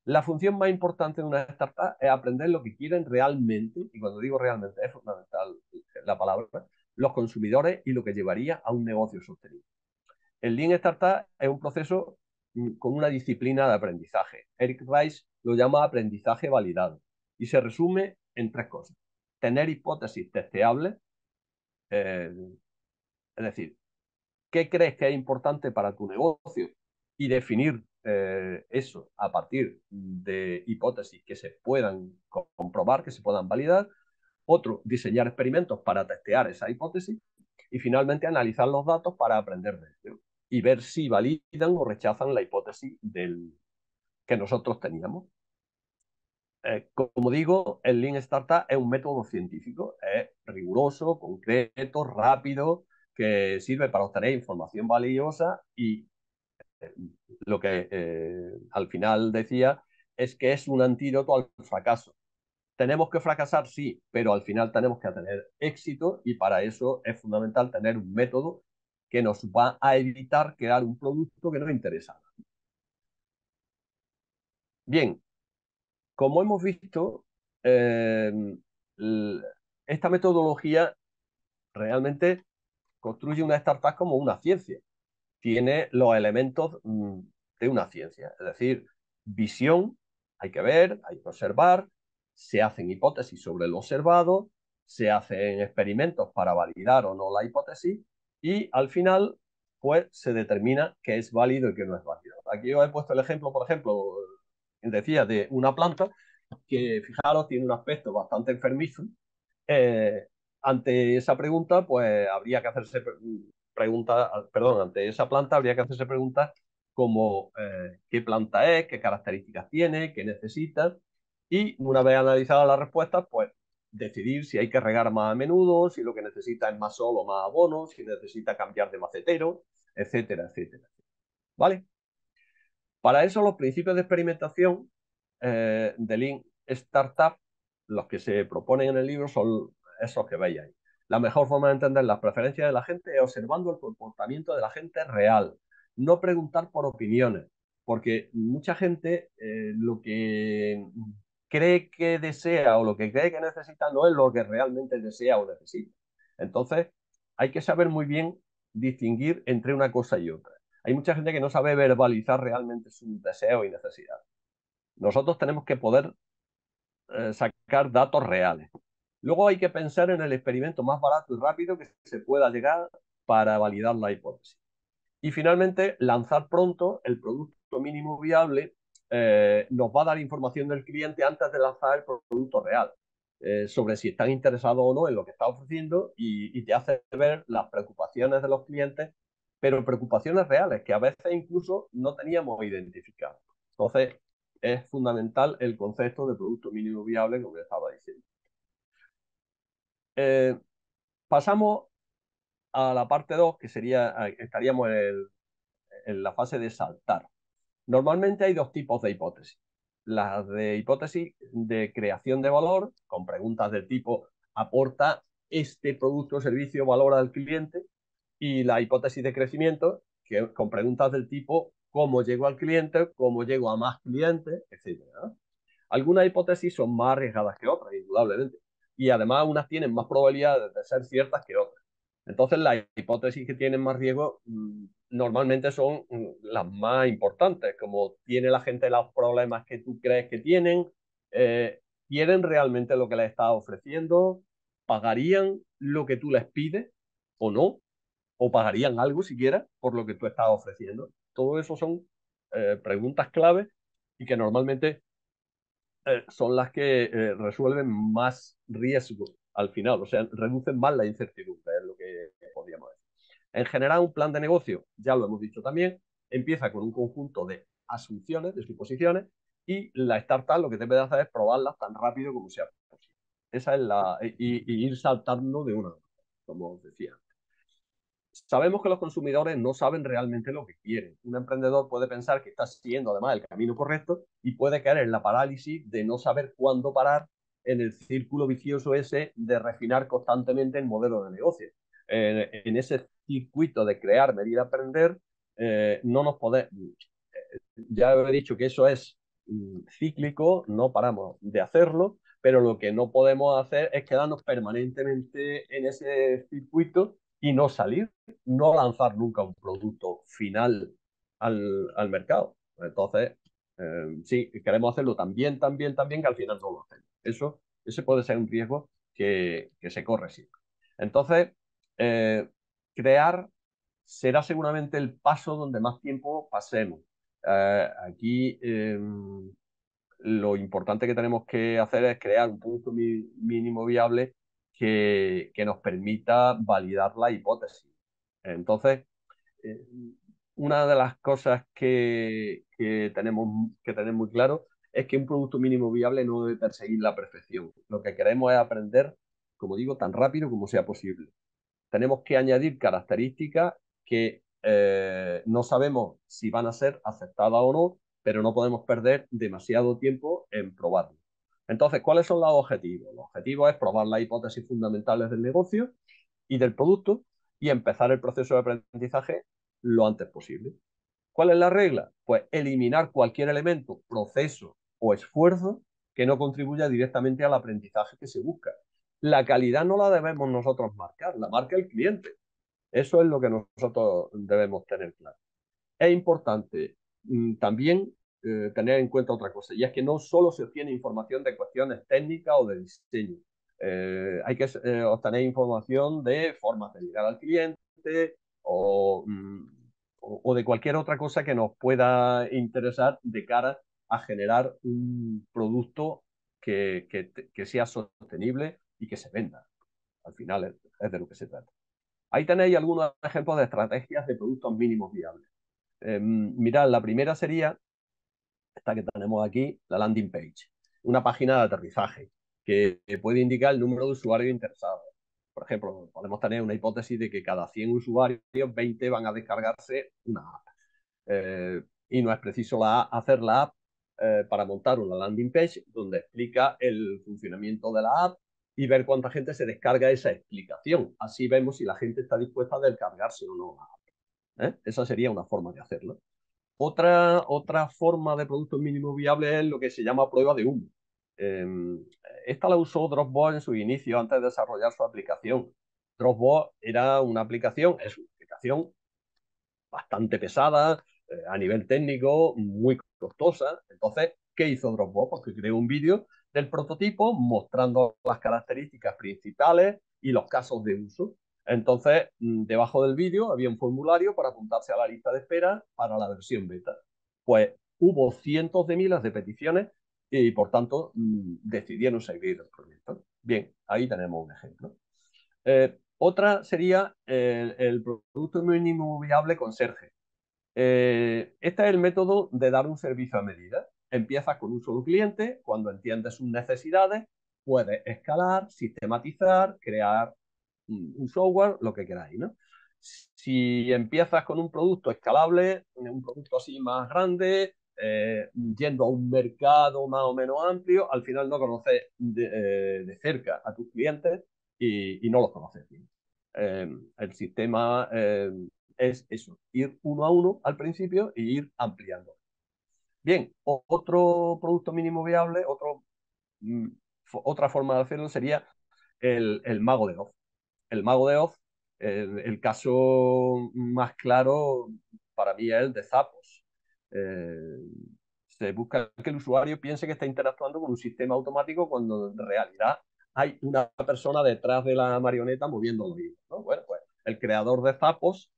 La función más importante de una startup es aprender lo que quieren realmente, y cuando digo realmente es fundamental la palabra, los consumidores y lo que llevaría a un negocio sostenible. El Lean Startup es un proceso con una disciplina de aprendizaje. Eric Rice lo llama aprendizaje validado y se resume en tres cosas. Tener hipótesis testeables, es decir, ¿qué crees que es importante para tu negocio? Y definir eso a partir de hipótesis que se puedan comprobar, que se puedan validar. Otro, diseñar experimentos para testear esa hipótesis. Y finalmente, analizar los datos para aprender de ello y ver si validan o rechazan la hipótesis que nosotros teníamos. Como digo, el Lean Startup es un método científico, es riguroso, concreto, rápido, que sirve para obtener información valiosa y lo que al final decía es que es un antídoto al fracaso. Tenemos que fracasar, sí, pero al final tenemos que tener éxito y para eso es fundamental tener un método que nos va a evitar crear un producto que no interesa. Bien, como hemos visto, eh, esta metodología realmente construye una startup como una ciencia. Tiene los elementos de una ciencia, es decir, visión, hay que ver, hay que observar, se hacen hipótesis sobre lo observado, se hacen experimentos para validar o no la hipótesis y al final pues se determina qué es válido y qué no es válido. Aquí os he puesto el ejemplo, por ejemplo, decía, de una planta que, fijaros, tiene un aspecto bastante enfermizo. Eh, ante esa pregunta, pues habría que hacerse preguntas, perdón, ante esa planta habría que hacerse preguntas como qué planta es, qué características tiene, qué necesita, y una vez analizadas las respuestas, pues decidir si hay que regar más a menudo, si lo que necesita es más sol o más abono, si necesita cambiar de macetero, etcétera, etcétera. ¿Vale? Para eso los principios de experimentación de Lean Startup, los que se proponen en el libro, son esos que veis ahí. La mejor forma de entender las preferencias de la gente es observando el comportamiento de la gente real, no preguntar por opiniones, porque mucha gente lo que cree que desea o lo que cree que necesita no es lo que realmente desea o necesita. Entonces, hay que saber muy bien distinguir entre una cosa y otra. Hay mucha gente que no sabe verbalizar realmente sus deseos y necesidades. Nosotros tenemos que poder sacar datos reales. Luego hay que pensar en el experimento más barato y rápido que se pueda llegar para validar la hipótesis. Y finalmente, lanzar pronto el producto mínimo viable nos va a dar información del cliente antes de lanzar el producto real, sobre si están interesados o no en lo que está ofreciendo y te hace ver las preocupaciones de los clientes, pero preocupaciones reales que a veces incluso no teníamos identificadas. Entonces, es fundamental el concepto de producto mínimo viable, como estaba diciendo. Pasamos a la parte 2, que sería, estaríamos en la fase de saltar. Normalmente hay dos tipos de hipótesis. Las de hipótesis de creación de valor, con preguntas del tipo, ¿aporta este producto o servicio valor al cliente? Y la hipótesis de crecimiento, que, con preguntas del tipo, ¿cómo llego al cliente? ¿Cómo llego a más clientes? Etcétera. Algunas hipótesis son más arriesgadas que otras, indudablemente. Y además unas tienen más probabilidades de ser ciertas que otras. Entonces las hipótesis que tienen más riesgo normalmente son las más importantes, como tiene la gente los problemas que tú crees que tienen, quieren realmente lo que les estás ofreciendo, pagarían lo que tú les pides o no, o pagarían algo siquiera por lo que tú estás ofreciendo. Todo eso son preguntas clave y que normalmente son las que resuelven más riesgo al final, o sea, reducen más la incertidumbre, es lo que podríamos decir. En general, un plan de negocio, ya lo hemos dicho también, empieza con un conjunto de asunciones, de suposiciones, y la startup lo que debe de hacer es probarlas tan rápido como sea posible. Esa es y ir saltando de una, como os decía. Sabemos que los consumidores no saben realmente lo que quieren. Un emprendedor puede pensar que está siguiendo además el camino correcto y puede caer en la parálisis de no saber cuándo parar en el círculo vicioso ese de refinar constantemente el modelo de negocio. En ese circuito de crear, medir, aprender, no nos podemos... Ya he dicho que eso es cíclico, no paramos de hacerlo, pero lo que no podemos hacer es quedarnos permanentemente en ese circuito y no salir, no lanzar nunca un producto final al mercado. Entonces, sí, queremos hacerlo también, que al final no lo hacemos. Ese puede ser un riesgo que se corre siempre. Entonces, crear será seguramente el paso donde más tiempo pasemos. Aquí lo importante que tenemos que hacer es crear un producto mínimo viable que nos permita validar la hipótesis. Entonces, eh, una de las cosas que tenemos que tener muy claro es que un producto mínimo viable no debe perseguir la perfección. Lo que queremos es aprender, como digo, tan rápido como sea posible. Tenemos que añadir características que no sabemos si van a ser aceptadas o no, pero no podemos perder demasiado tiempo en probarlo. Entonces, ¿cuáles son los objetivos? Los objetivos es probar las hipótesis fundamentales del negocio y del producto y empezar el proceso de aprendizaje lo antes posible. ¿Cuál es la regla? Pues eliminar cualquier elemento, proceso o esfuerzo que no contribuya directamente al aprendizaje que se busca. La calidad no la debemos nosotros marcar, la marca el cliente. Eso es lo que nosotros debemos tener claro. Es importante también tener en cuenta otra cosa, y es que no solo se obtiene información de cuestiones técnicas o de diseño. Hay que obtener información de formas de llegar al cliente o de cualquier otra cosa que nos pueda interesar de cara a generar un producto que sea sostenible y que se venda. Al final es de lo que se trata. Ahí tenéis algunos ejemplos de estrategias de productos mínimos viables. Mirad, la primera sería esta que tenemos aquí, la landing page, una página de aterrizaje. que puede indicar el número de usuarios interesados. Por ejemplo, podemos tener una hipótesis de que cada 100 usuarios, 20 van a descargarse una app. Y no es preciso hacer la app para montar una landing page donde explica el funcionamiento de la app y ver cuánta gente se descarga esa explicación. Así vemos si la gente está dispuesta a descargarse o no la app. Esa sería una forma de hacerlo. Otra forma de producto mínimo viable es lo que se llama prueba de humo. Eh, Esta la usó Dropbox en su inicio antes de desarrollar su aplicación. Dropbox era una aplicación, es una aplicación bastante pesada, a nivel técnico, muy costosa. Entonces, ¿qué hizo Dropbox? Pues que creó un vídeo del prototipo mostrando las características principales y los casos de uso. Entonces, debajo del vídeo había un formulario para apuntarse a la lista de espera para la versión beta. Pues hubo cientos de miles de peticiones y, por tanto, decidieron seguir el proyecto. Bien, ahí tenemos un ejemplo. Otra sería el producto mínimo viable conserje. Este es el método de dar un servicio a medida. Empiezas con un solo cliente, cuando entiendes sus necesidades, puedes escalar, sistematizar, crear un software, lo que queráis, ¿no? Si empiezas con un producto escalable, un producto así más grande, yendo a un mercado más o menos amplio, al final no conoces de cerca a tus clientes y no los conoces bien. El sistema es eso, ir uno a uno al principio y ir ampliando. Bien, otro producto mínimo viable, otra forma de hacerlo sería el Mago de Oz. El Mago de Oz, el caso más claro para mí es el de Zappos. Eh, Se busca que el usuario piense que está interactuando con un sistema automático cuando en realidad hay una persona detrás de la marioneta moviendo los hilos, ¿no? Bueno, pues el creador de Zappos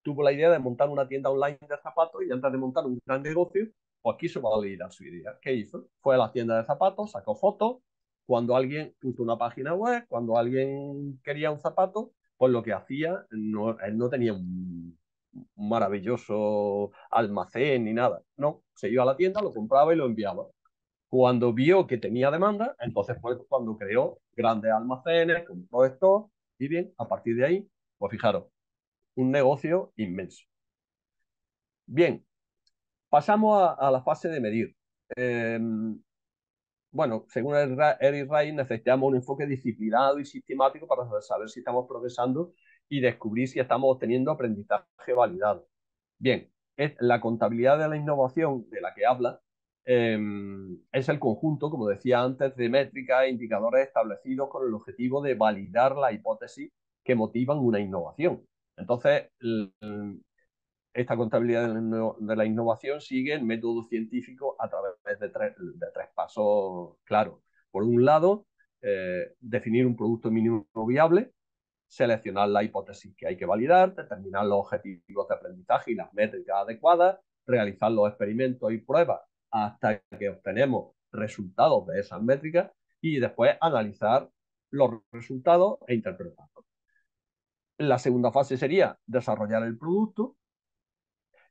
tuvo la idea de montar una tienda online de zapatos y antes de montar un gran negocio, pues quiso validar su idea. ¿Qué hizo? Fue a la tienda de zapatos, sacó fotos, cuando alguien puso una página web, cuando alguien quería un zapato, pues lo que hacía, él no tenía un maravilloso almacén ni nada. No, se iba a la tienda, lo compraba y lo enviaba. Cuando vio que tenía demanda, entonces fue cuando creó grandes almacenes, compró esto y bien, a partir de ahí, pues fijaros, un negocio inmenso. Bien, pasamos a la fase de medir. Eh, bueno, según Eric Ray, necesitamos un enfoque disciplinado y sistemático para saber si estamos progresando y descubrir si estamos obteniendo aprendizaje validado. Bien, la contabilidad de la innovación de la que habla es el conjunto, como decía antes, de métricas e indicadores establecidos con el objetivo de validar la hipótesis que motivan una innovación. Entonces, esta contabilidad de la innovación sigue el método científico a través de tres pasos claros. Por un lado, definir un producto mínimo viable, seleccionar la hipótesis que hay que validar, determinar los objetivos de aprendizaje y las métricas adecuadas, realizar los experimentos y pruebas hasta que obtenemos resultados de esas métricas y después analizar los resultados e interpretarlos. La segunda fase sería desarrollar el producto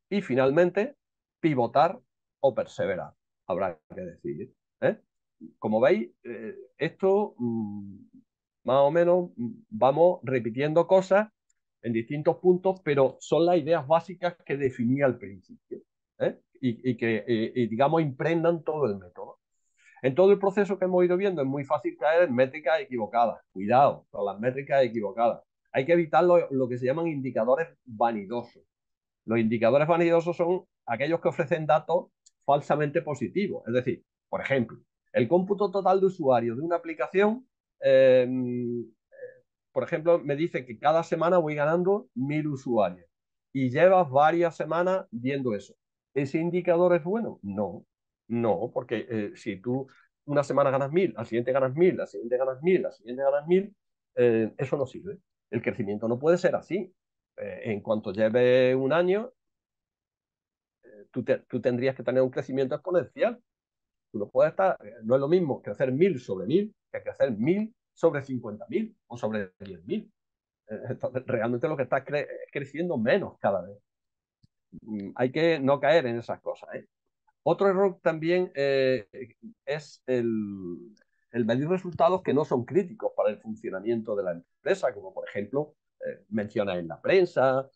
y finalmente pivotar o perseverar. Habrá que decidir. Como veis, esto más o menos vamos repitiendo cosas en distintos puntos, pero son las ideas básicas que definía al principio y que, digamos, impregnan todo el método. En todo el proceso que hemos ido viendo es muy fácil caer en métricas equivocadas. Cuidado con las métricas equivocadas. Hay que evitar lo que se llaman indicadores vanidosos. Los indicadores vanidosos son aquellos que ofrecen datos falsamente positivos. Es decir, por ejemplo, el cómputo total de usuarios de una aplicación, eh, por ejemplo, me dice que cada semana voy ganando 1000 usuarios y llevas varias semanas viendo eso. ¿Ese indicador es bueno? No, no, porque si tú una semana ganas 1000, al siguiente ganas 1000, al siguiente ganas 1000, al siguiente ganas 1000, eso no sirve. El crecimiento no puede ser así. En cuanto lleve un año, tú tendrías que tener un crecimiento exponencial. Tú no puedes estar, no es lo mismo crecer 1000 sobre 1000 que crecer 1000 sobre 50.000 o sobre 10.000. Entonces, realmente lo que está creciendo menos cada vez. Hay que no caer en esas cosas. Otro error también es el medir resultados que no son críticos para el funcionamiento de la empresa, como por ejemplo menciones en la prensa,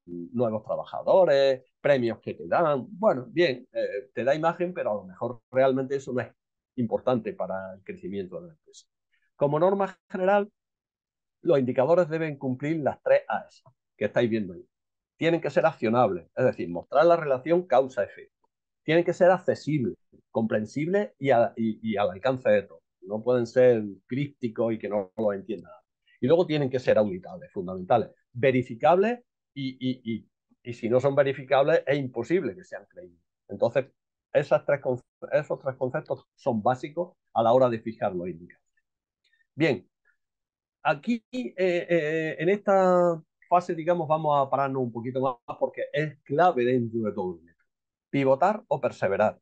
nuevos trabajadores, premios que te dan. Bueno, bien, te da imagen, pero a lo mejor realmente eso no es importante para el crecimiento de la empresa. Como norma general, los indicadores deben cumplir las 3 A's que estáis viendo ahí. Tienen que ser accionables, es decir, mostrar la relación causa-efecto. Tienen que ser accesibles, comprensibles y al alcance de todos. No pueden ser crípticos y que no lo entiendan. Y luego tienen que ser auditables, fundamentales, verificables y si no son verificables es imposible que sean creíbles. Entonces, esos 3 conceptos son básicos a la hora de fijar los indicadores. Bien, aquí en esta fase, digamos, vamos a pararnos un poquito más porque es clave dentro de todo el método. Pivotar o perseverar.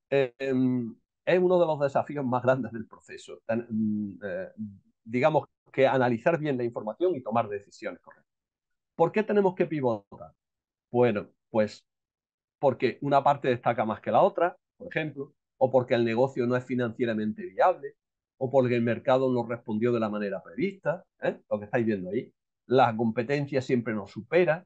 Es uno de los desafíos más grandes del proceso. Digamos que analizar bien la información y tomar decisiones correctas. ¿Por qué tenemos que pivotar? Bueno, pues porque una parte destaca más que la otra, por ejemplo, o porque el negocio no es financieramente viable, o porque el mercado no respondió de la manera prevista, lo que estáis viendo ahí. La competencia siempre nos supera,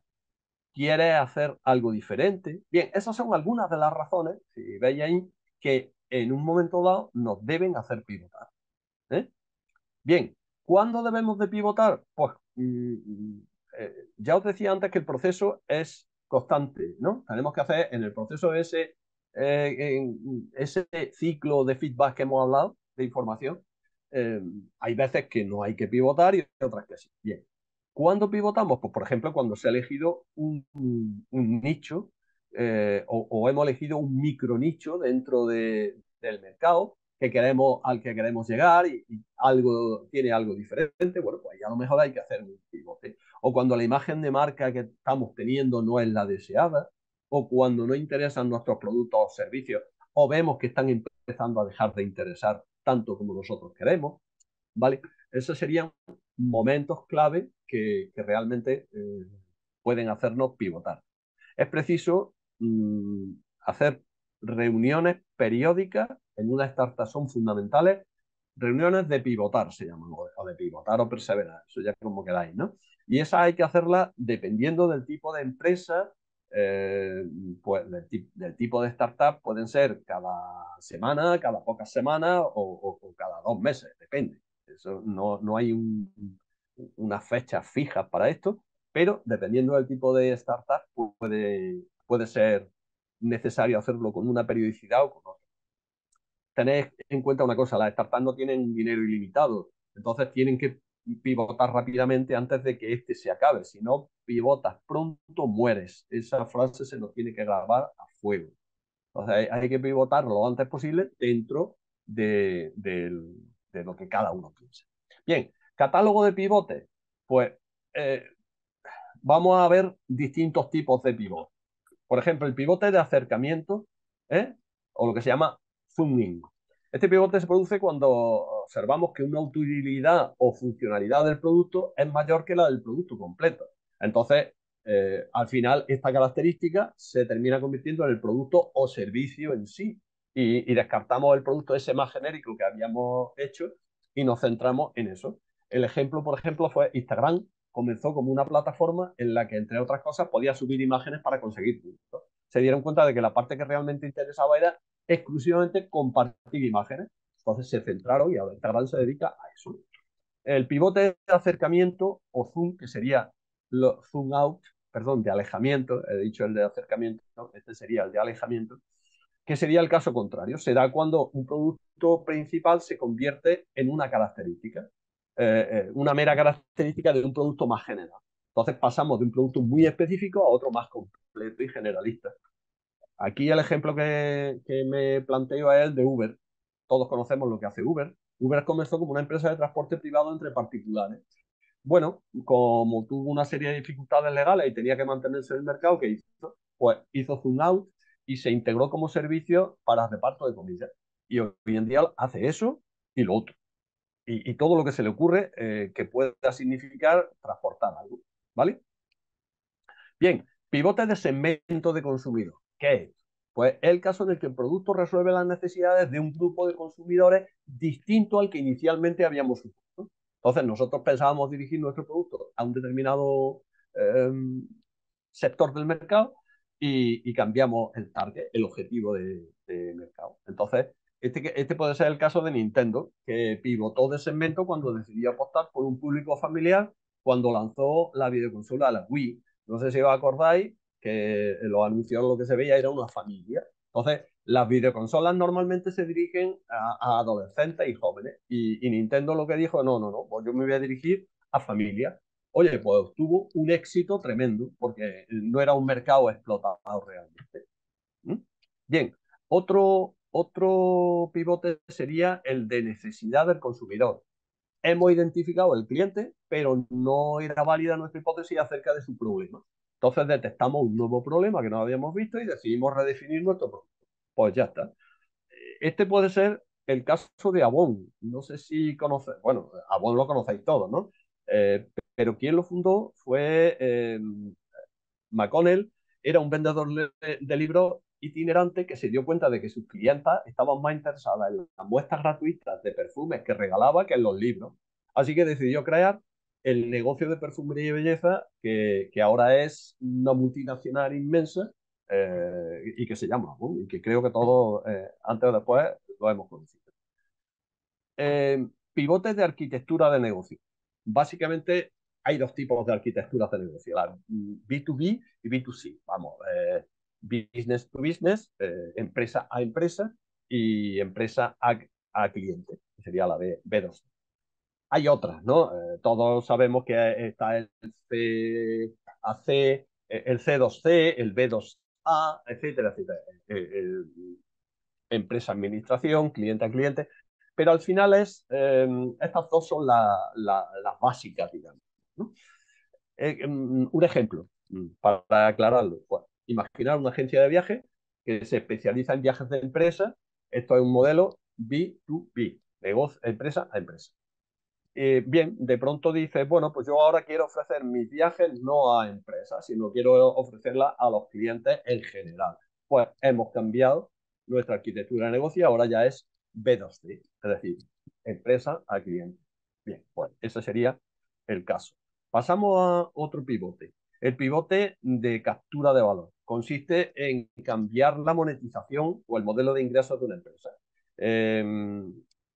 quieres hacer algo diferente. Bien, esas son algunas de las razones, si veis ahí, que en un momento dado nos deben hacer pivotar. Bien, ¿cuándo debemos de pivotar? Pues ya os decía antes que el proceso es constante, ¿no? Tenemos que hacer en el proceso ese ciclo de feedback que hemos hablado, de información. Hay veces que no hay que pivotar y otras que sí. Bien, ¿cuándo pivotamos? Pues, por ejemplo, cuando se ha elegido un nicho o hemos elegido un micro nicho dentro del mercado al que queremos llegar y tiene algo diferente, bueno, pues a lo mejor hay que hacer un pivote. O cuando la imagen de marca que estamos teniendo no es la deseada, o cuando no interesan nuestros productos o servicios, o vemos que están empezando a dejar de interesar tanto como nosotros queremos, ¿vale? Esos serían momentos clave que realmente pueden hacernos pivotar. Es preciso hacer reuniones periódicas en una startup, son fundamentales. Reuniones de pivotar se llaman, o de pivotar o perseverar, eso ya como queráis, ¿no? Y esas hay que hacerlas dependiendo del tipo de empresa, pues del tipo de startup, pueden ser cada semana, cada pocas semanas o cada 2 meses, depende. Eso no hay unas fechas fijas para esto, pero dependiendo del tipo de startup puede ser necesario hacerlo con una periodicidad o con otra. Tened en cuenta una cosa, las startups no tienen dinero ilimitado, entonces tienen que pivotar rápidamente antes de que este se acabe. Si no pivotas pronto, mueres. Esa frase se nos tiene que grabar a fuego. Entonces hay que pivotar lo antes posible dentro de lo que cada uno piensa. Bien, catálogo de pivotes. Pues vamos a ver distintos tipos de pivotes. Por ejemplo, el pivote de acercamiento, o lo que se llama zooming. Este pivote se produce cuando observamos que una utilidad o funcionalidad del producto es mayor que la del producto completo. Entonces, al final, esta característica se termina convirtiendo en el producto o servicio en sí. Y descartamos el producto ese más genérico que habíamos hecho y nos centramos en eso. El ejemplo, por ejemplo, fue Instagram. Comenzó como una plataforma en la que, entre otras cosas, podía subir imágenes para conseguir puntos. Se dieron cuenta de que la parte que realmente interesaba era exclusivamente compartir imágenes. Entonces se centraron y ahora Instagram se dedica a eso. El pivote de acercamiento o zoom, que sería zoom out, perdón, de alejamiento, he dicho el de acercamiento, este sería el de alejamiento, que sería el caso contrario. Se da cuando un producto principal se convierte en una característica, una mera característica de un producto más general. Entonces pasamos de un producto muy específico a otro más completo y generalista. Aquí el ejemplo que me planteo es el de Uber. Todos conocemos lo que hace Uber. Uber comenzó como una empresa de transporte privado entre particulares. Bueno, como tuvo una serie de dificultades legales y tenía que mantenerse en el mercado, ¿qué hizo? Pues hizo zoom out y se integró como servicio para reparto de comida. Y hoy en día hace eso y lo otro. Y todo lo que se le ocurre que pueda significar transportar algo. ¿Vale? Bien, pivote de segmento de consumidor. ¿Qué es? Pues es el caso en el que el producto resuelve las necesidades de un grupo de consumidores distinto al que inicialmente habíamos supuesto. Entonces, nosotros pensábamos dirigir nuestro producto a un determinado eh, sector del mercado y cambiamos el target, el objetivo de mercado. Entonces, este puede ser el caso de Nintendo, que pivotó de segmento cuando decidió apostar por un público familiar cuando lanzó la videoconsola, la Wii. No sé si os acordáis que en los anuncios lo que se veía era una familia. Entonces, las videoconsolas normalmente se dirigen a adolescentes y jóvenes. Y Nintendo lo que dijo, no, pues yo me voy a dirigir a familias. Oye, pues tuvo un éxito tremendo porque no era un mercado explotado realmente. ¿Mm? Bien, otro pivote sería el de necesidad del consumidor. Hemos identificado el cliente, pero no era válida nuestra hipótesis acerca de su problema. Entonces detectamos un nuevo problema que no habíamos visto y decidimos redefinir nuestro producto. Pues ya está. Este puede ser el caso de Avon. No sé si conocéis, bueno, Avon lo conocéis todos, ¿no? Eh, pero quien lo fundó fue McConnell, era un vendedor de libros itinerante que se dio cuenta de que sus clientas estaban más interesadas en las muestras gratuitas de perfumes que regalaba que en los libros. Así que decidió crear el negocio de perfumería y belleza que ahora es una multinacional inmensa y que se llama Avon y que creo que todos antes o después lo hemos conocido. Pivotes de arquitectura de negocio. Básicamente hay dos tipos de arquitecturas de negocio, la B2B y B2C. Vamos, business to business, empresa a empresa y empresa a cliente, que sería la B2C. Hay otras, ¿no? Todos sabemos que está el CAC, el C2C, el B2A, etcétera, etcétera. Empresa administración, cliente a cliente, pero al final estas dos son las básicas, digamos, ¿no? Un ejemplo, para aclararlo, pues, imaginar una agencia de viajes que se especializa en viajes de empresa. Esto es un modelo B2B, negocio, empresa a empresa. Bien, de pronto dices, bueno, pues yo ahora quiero ofrecer mis viajes no a empresas, sino quiero ofrecerla a los clientes en general. Pues hemos cambiado nuestra arquitectura de negocio, ahora ya es B2C, es decir, empresa a cliente. Bien, pues ese sería el caso. Pasamos a otro pivote. El pivote de captura de valor consiste en cambiar la monetización o el modelo de ingresos de una empresa.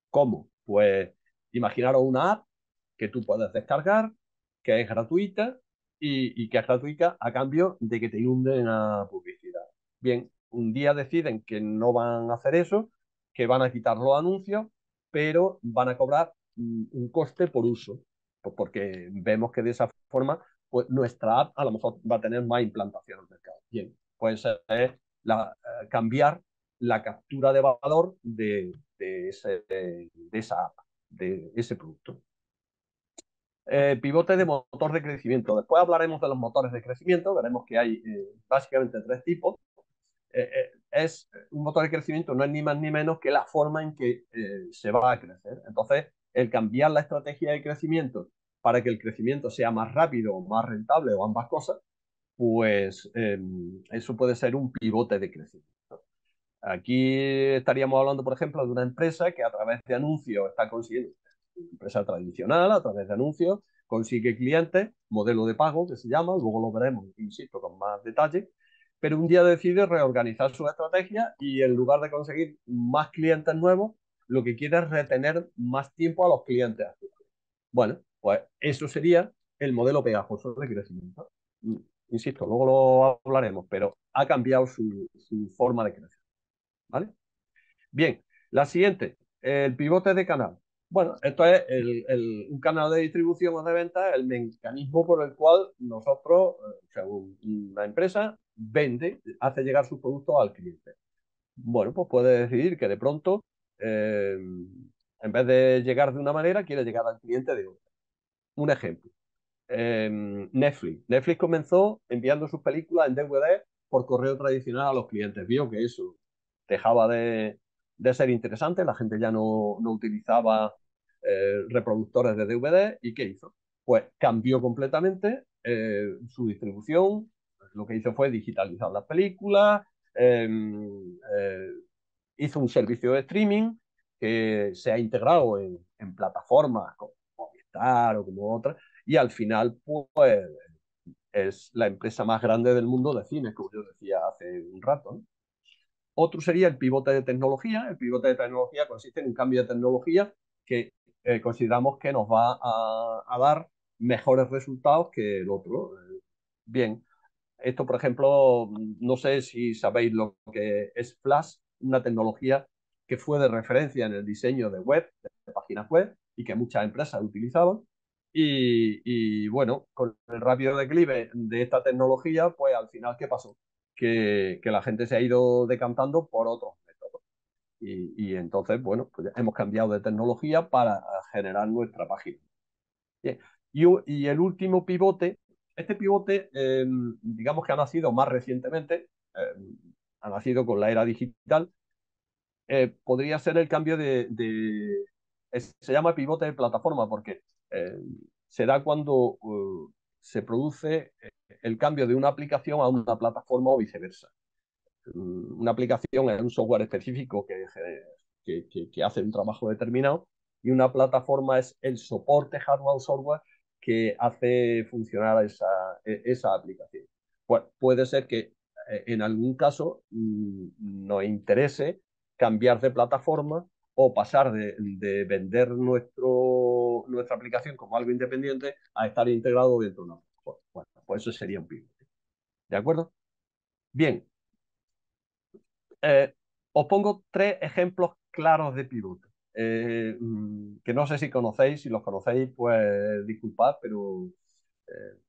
¿Cómo? Pues imaginaros una app que tú puedes descargar, que es gratuita y que es gratuita a cambio de que te inunden a publicidad. Bien, un día deciden que no van a hacer eso, que van a quitar los anuncios, pero van a cobrar un coste por uso, pues porque vemos que de esa forma pues, nuestra app a lo mejor va a tener más implantación en el mercado. Bien, pues es cambiar la captura de valor de esa app, de ese producto. Pivote de motor de crecimiento. Después hablaremos de los motores de crecimiento, veremos que hay básicamente tres tipos. Es un motor de crecimiento, no es ni más ni menos que la forma en que se va a crecer. Entonces, el cambiar la estrategia de crecimiento para que el crecimiento sea más rápido o más rentable o ambas cosas, pues eso puede ser un pivote de crecimiento. Aquí estaríamos hablando, por ejemplo, de una empresa que a través de anuncios está consiguiendo, una empresa tradicional, a través de anuncios, consigue clientes, modelo de pago que se llama, luego lo veremos, insisto, con más detalle, pero un día decide reorganizar su estrategia y en lugar de conseguir más clientes nuevos, lo que quiere es retener más tiempo a los clientes actuales. Bueno, pues eso sería el modelo pegajoso de crecimiento. Insisto, luego lo hablaremos, pero ha cambiado su forma de crecer. ¿Vale? Bien, la siguiente, el pivote de canal. Bueno, esto es un canal de distribución o de venta, el mecanismo por el cual nosotros, según una empresa, vende, hace llegar sus productos al cliente. Bueno, pues puede decidir que de pronto, en vez de llegar de una manera, quiere llegar al cliente de otra. Un ejemplo, Netflix. Netflix comenzó enviando sus películas en DVD por correo tradicional a los clientes. Vio que eso dejaba de ser interesante, la gente ya no utilizaba reproductores de DVD. ¿Y qué hizo? Pues cambió completamente su distribución. Lo que hizo fue digitalizar las películas, hizo un servicio de streaming que se ha integrado en plataformas como Movistar o como otras, y al final, pues, es la empresa más grande del mundo de cine, como yo decía hace un rato, ¿no? Otro sería el pivote de tecnología. El pivote de tecnología consiste en un cambio de tecnología que consideramos que nos va a dar mejores resultados que el otro. Bien, esto, por ejemplo, no sé si sabéis lo que es Flash, una tecnología que fue de referencia en el diseño de web, de páginas web, y que muchas empresas utilizaban. Y bueno, con el rápido declive de esta tecnología, pues al final, ¿qué pasó? Que la gente se ha ido decantando por otros métodos. Y entonces, bueno, pues hemos cambiado de tecnología para generar nuestra página. Bien. Y el último pivote, este pivote, digamos que ha nacido más recientemente, ha nacido con la era digital, podría ser el cambio se llama pivote de plataforma porque eh, se da cuando se produce el cambio de una aplicación a una plataforma o viceversa. Una aplicación es un software específico que hace un trabajo determinado, y una plataforma es el soporte hardware o software que hace funcionar esa aplicación. Pues puede ser que en algún caso nos interese cambiar de plataforma o pasar de vender nuestra aplicación como algo independiente a estar integrado dentro de una plataforma. Bueno, pues eso sería un pivote. ¿De acuerdo? Bien, eh, os pongo tres ejemplos claros de pivote, que no sé si conocéis. Si los conocéis, pues disculpad, pero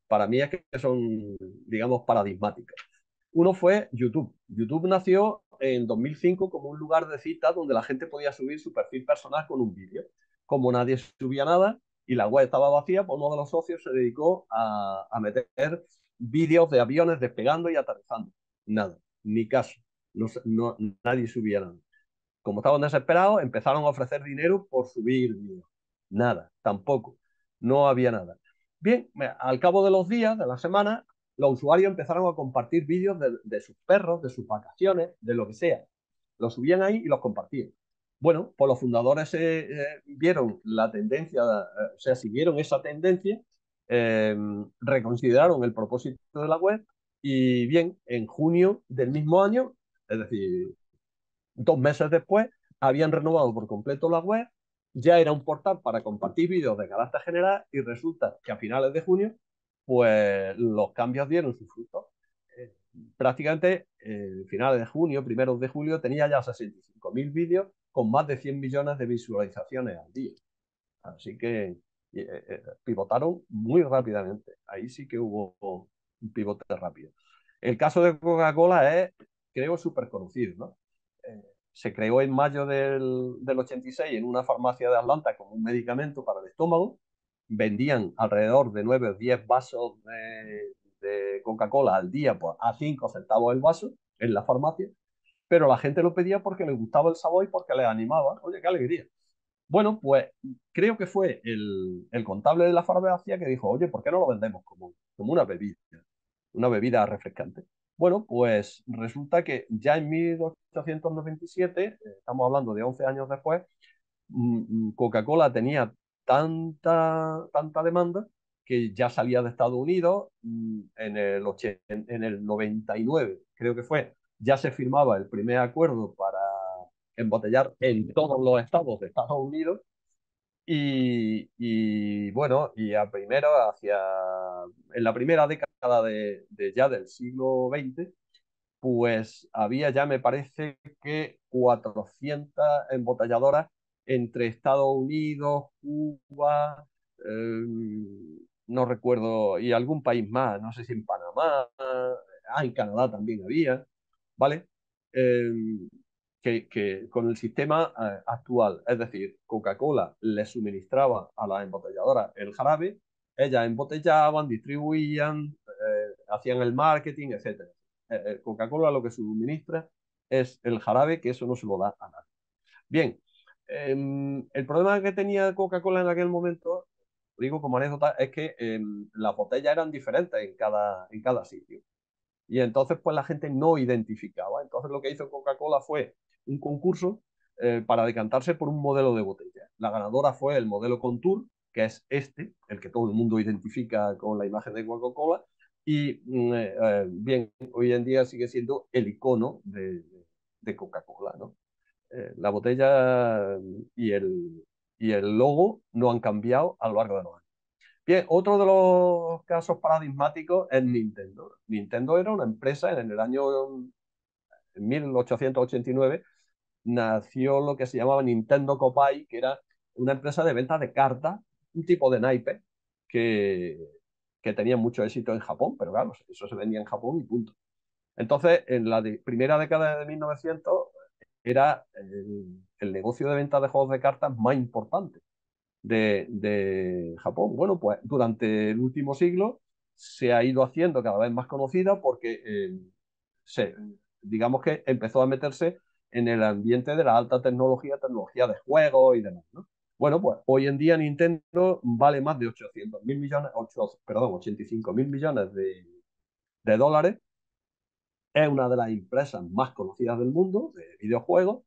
para mí es que son, digamos, paradigmáticos. Uno fue YouTube. YouTube nació en 2005 como un lugar de cita donde la gente podía subir su perfil personal con un vídeo. Como nadie subía nada y la web estaba vacía, pues uno de los socios se dedicó a meter vídeos de aviones despegando y aterrizando. Nada, ni caso. Nadie subía nada. Como estaban desesperados, empezaron a ofrecer dinero por subir vídeos. Nada, tampoco. No había nada. Bien, al cabo de los días, de la semana, los usuarios empezaron a compartir vídeos de sus perros, de sus vacaciones, de lo que sea. Los subían ahí y los compartían. Bueno, pues los fundadores vieron la tendencia, o sea, siguieron esa tendencia, reconsideraron el propósito de la web, y bien, en junio del mismo año, es decir, 2 meses después, habían renovado por completo la web, ya era un portal para compartir vídeos de carácter general, y resulta que a finales de junio, pues los cambios dieron sus frutos. Eh, Prácticamente, finales de junio, primeros de julio, tenía ya 65.000 vídeos con más de 100 millones de visualizaciones al día. Así que pivotaron muy rápidamente. Ahí sí que hubo un pivote rápido. El caso de Coca-Cola es, creo, súper conocido, ¿no? Se creó en mayo del 86 en una farmacia de Atlanta como un medicamento para el estómago. Vendían alrededor de 9 o 10 vasos de Coca-Cola al día, pues, a 5 centavos el vaso en la farmacia, pero la gente lo pedía porque les gustaba el sabor y porque les animaba. Oye, qué alegría. Bueno, pues creo que fue el contable de la farmacia que dijo, oye, ¿por qué no lo vendemos como una bebida refrescante? Bueno, pues resulta que ya en 1897, estamos hablando de 11 años después, Coca-Cola tenía tanta demanda que ya salía de Estados Unidos. En el 99, creo que fue, ya se firmaba el primer acuerdo para embotellar en todos los estados de Estados Unidos. Y bueno, en la primera década ya del siglo XX, pues había ya, me parece que 400 embotelladoras entre Estados Unidos, Cuba, no recuerdo, y algún país más, no sé si en Panamá, en Canadá también había, ¿vale? Eh, que con el sistema actual, es decir, Coca-Cola le suministraba a las embotelladoras el jarabe, ellas embotellaban, distribuían, hacían el marketing, etcétera. Coca-Cola lo que suministra es el jarabe, que eso no se lo da a nadie. Bien, el problema que tenía Coca-Cola en aquel momento, digo como anécdota, es que las botellas eran diferentes en cada sitio. y entonces pues la gente no identificaba. Entonces lo que hizo Coca-Cola fue un concurso para decantarse por un modelo de botella. La ganadora fue el modelo Contour, que es este, el que todo el mundo identifica con la imagen de Coca-Cola, y bien, hoy en día sigue siendo el icono de Coca-Cola, ¿no? La botella y el logo no han cambiado a lo largo de los años. Bien, otro de los casos paradigmáticos es Nintendo. Nintendo era una empresa en el año 1889, nació lo que se llamaba Nintendo Copai, que era una empresa de venta de cartas, un tipo de naipe que, que tenía mucho éxito en Japón, pero claro, eso se vendía en Japón y punto. Entonces, en la primera década de 1900 era el negocio de venta de juegos de cartas más importante de Japón. Bueno, pues durante el último siglo se ha ido haciendo cada vez más conocida porque se, digamos que empezó a meterse en el ambiente de la alta tecnología, tecnología de juegos y demás, ¿no? Bueno, pues hoy en día Nintendo vale más de 800.000 millones, 85.000 millones de dólares. Es una de las empresas más conocidas del mundo de videojuegos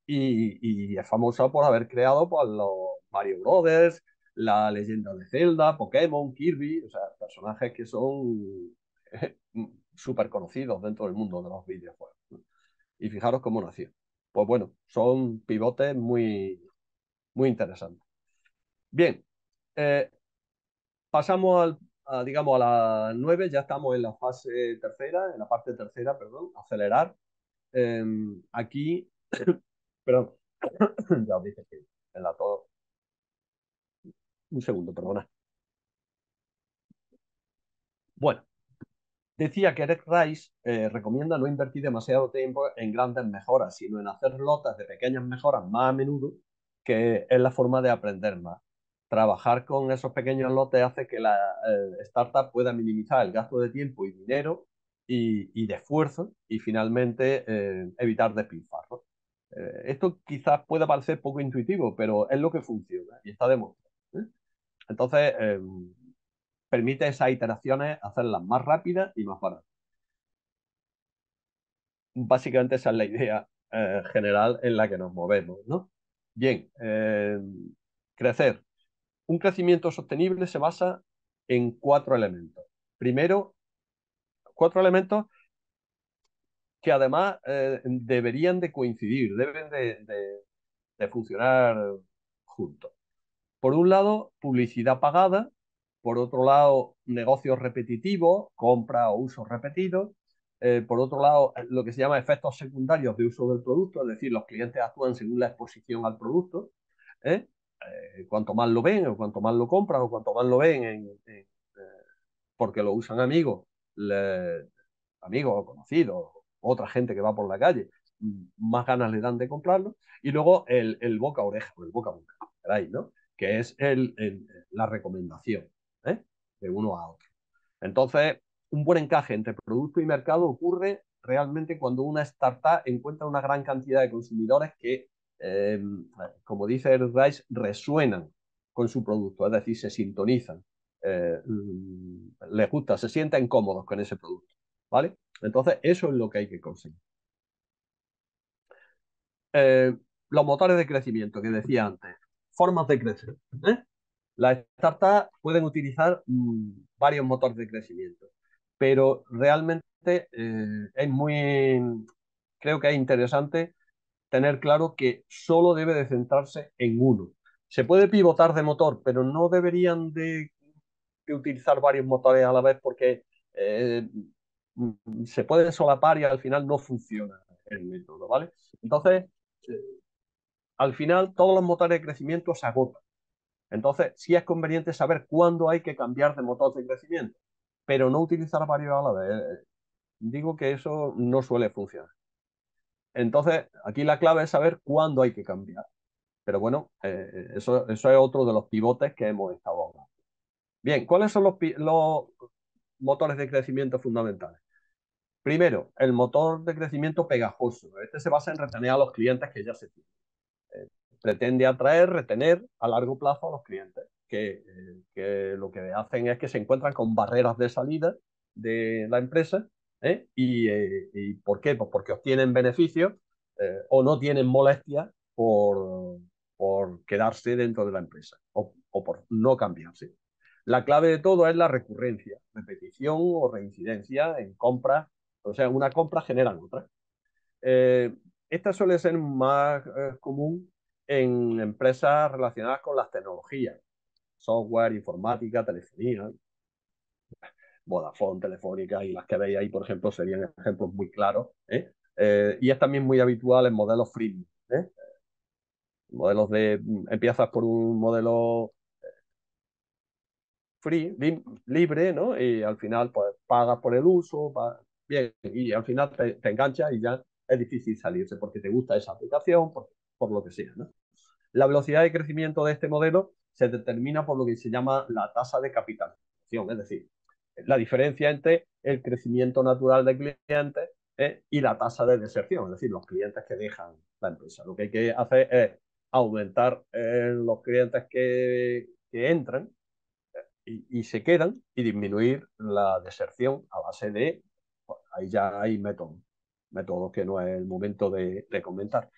y es famosa por haber creado pues, los Mario Brothers, la leyenda de Zelda, Pokémon, Kirby, o sea, personajes que son súper conocidos dentro del mundo de los videojuegos, ¿no? Y fijaros cómo nació. Pues bueno, son pivotes muy interesantes. Bien, pasamos digamos, a las 9, ya estamos en la fase tercera, en la parte tercera, perdón, acelerar. Aquí, perdón, ya os dije que en la tos. Un segundo, perdona. Bueno, decía que Eric Rice recomienda no invertir demasiado tiempo en grandes mejoras, sino en hacer lotas de pequeñas mejoras más a menudo, que es la forma de aprender más. Trabajar con esos pequeños lotes hace que la startup pueda minimizar el gasto de tiempo y dinero y de esfuerzo y finalmente evitar despilfarros. Esto quizás pueda parecer poco intuitivo, pero es lo que funciona y está demostrado, ¿eh? Entonces, permite esas iteraciones hacerlas más rápidas y más baratas. Básicamente esa es la idea general en la que nos movemos, ¿no? Bien, crecer. Un crecimiento sostenible se basa en 4 elementos. Primero, 4 elementos que además deberían de coincidir, deben de funcionar juntos. Por un lado, publicidad pagada. Por otro lado, negocios repetitivos, compra o usos repetidos. Por otro lado, lo que se llama efectos secundarios de uso del producto, es decir, los clientes actúan según la exposición al producto. ¿Eh? Cuanto más lo ven, o cuanto más lo compran, o cuanto más lo ven porque lo usan amigos, amigos o conocidos, otra gente que va por la calle, más ganas le dan de comprarlo. Y luego el boca a oreja, o el boca a boca, ¿no? Que es la recomendación, ¿eh? De uno a otro. Entonces, un buen encaje entre producto y mercado ocurre realmente cuando una startup encuentra una gran cantidad de consumidores que, como dice Eric Rice, resuenan con su producto, es decir, se sintonizan, les gusta, se sienten cómodos con ese producto, ¿vale? Entonces, eso es lo que hay que conseguir. Los motores de crecimiento que decía antes, formas de crecer, ¿eh? Las startups pueden utilizar varios motores de crecimiento, pero realmente creo que es interesante tener claro que solo debe de centrarse en uno. Se puede pivotar de motor, pero no deberían de utilizar varios motores a la vez porque eh, se pueden solapar y al final no funciona el método, ¿vale? Entonces, eh, al final todos los motores de crecimiento se agotan. Entonces, sí es conveniente saber cuándo hay que cambiar de motor de crecimiento, pero no utilizar varios a la vez. Digo que eso no suele funcionar. Entonces, aquí la clave es saber cuándo hay que cambiar. Pero bueno, eso es otro de los pivotes que hemos estado hablando. Bien, ¿cuáles son los motores de crecimiento fundamentales? Primero, el motor de crecimiento pegajoso. Este se basa en retener a los clientes que ya se tienen. Pretende atraer, retener a largo plazo a los clientes, que lo que hacen es que se encuentran con barreras de salida de la empresa ¿Y por qué? Pues porque obtienen beneficios o no tienen molestias por quedarse dentro de la empresa o por no cambiarse. La clave de todo es la recurrencia, repetición o reincidencia en compras. O sea, una compra genera otra. Eh, Esta suele ser más común en empresas relacionadas con las tecnologías, software, informática, telefonía. Vodafone, Telefónica y las que veis ahí, por ejemplo, serían ejemplos muy claros. Y es también muy habitual en modelos freemium. Modelos empiezas por un modelo free, libre, ¿no? Y al final pues pagas por el uso, bien, y al final te enganchas y ya es difícil salirse porque te gusta esa aplicación, por lo que sea, ¿no? La velocidad de crecimiento de este modelo se determina por lo que se llama la tasa de capitalización, es decir, la diferencia entre el crecimiento natural de clientes y la tasa de deserción, es decir, los clientes que dejan la empresa. Lo que hay que hacer es aumentar los clientes que entran y se quedan y disminuir la deserción a base de, pues, ahí ya hay métodos que no es el momento de comentar.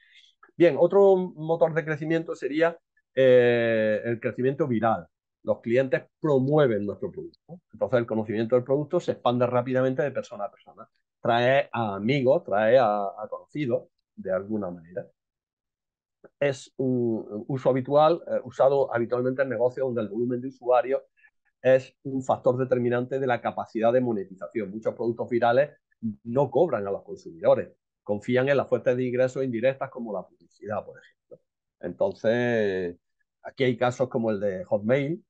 Bien, otro motor de crecimiento sería el crecimiento viral. Los clientes promueven nuestro producto. Entonces el conocimiento del producto se expande rápidamente de persona a persona. Trae a amigos, trae a conocidos de alguna manera. Es un uso habitual, usado habitualmente en negocios donde el volumen de usuarios es un factor determinante de la capacidad de monetización. Muchos productos virales no cobran a los consumidores, confían en las fuentes de ingresos indirectas como la publicidad, por ejemplo. Entonces, aquí hay casos como el de Hotmail.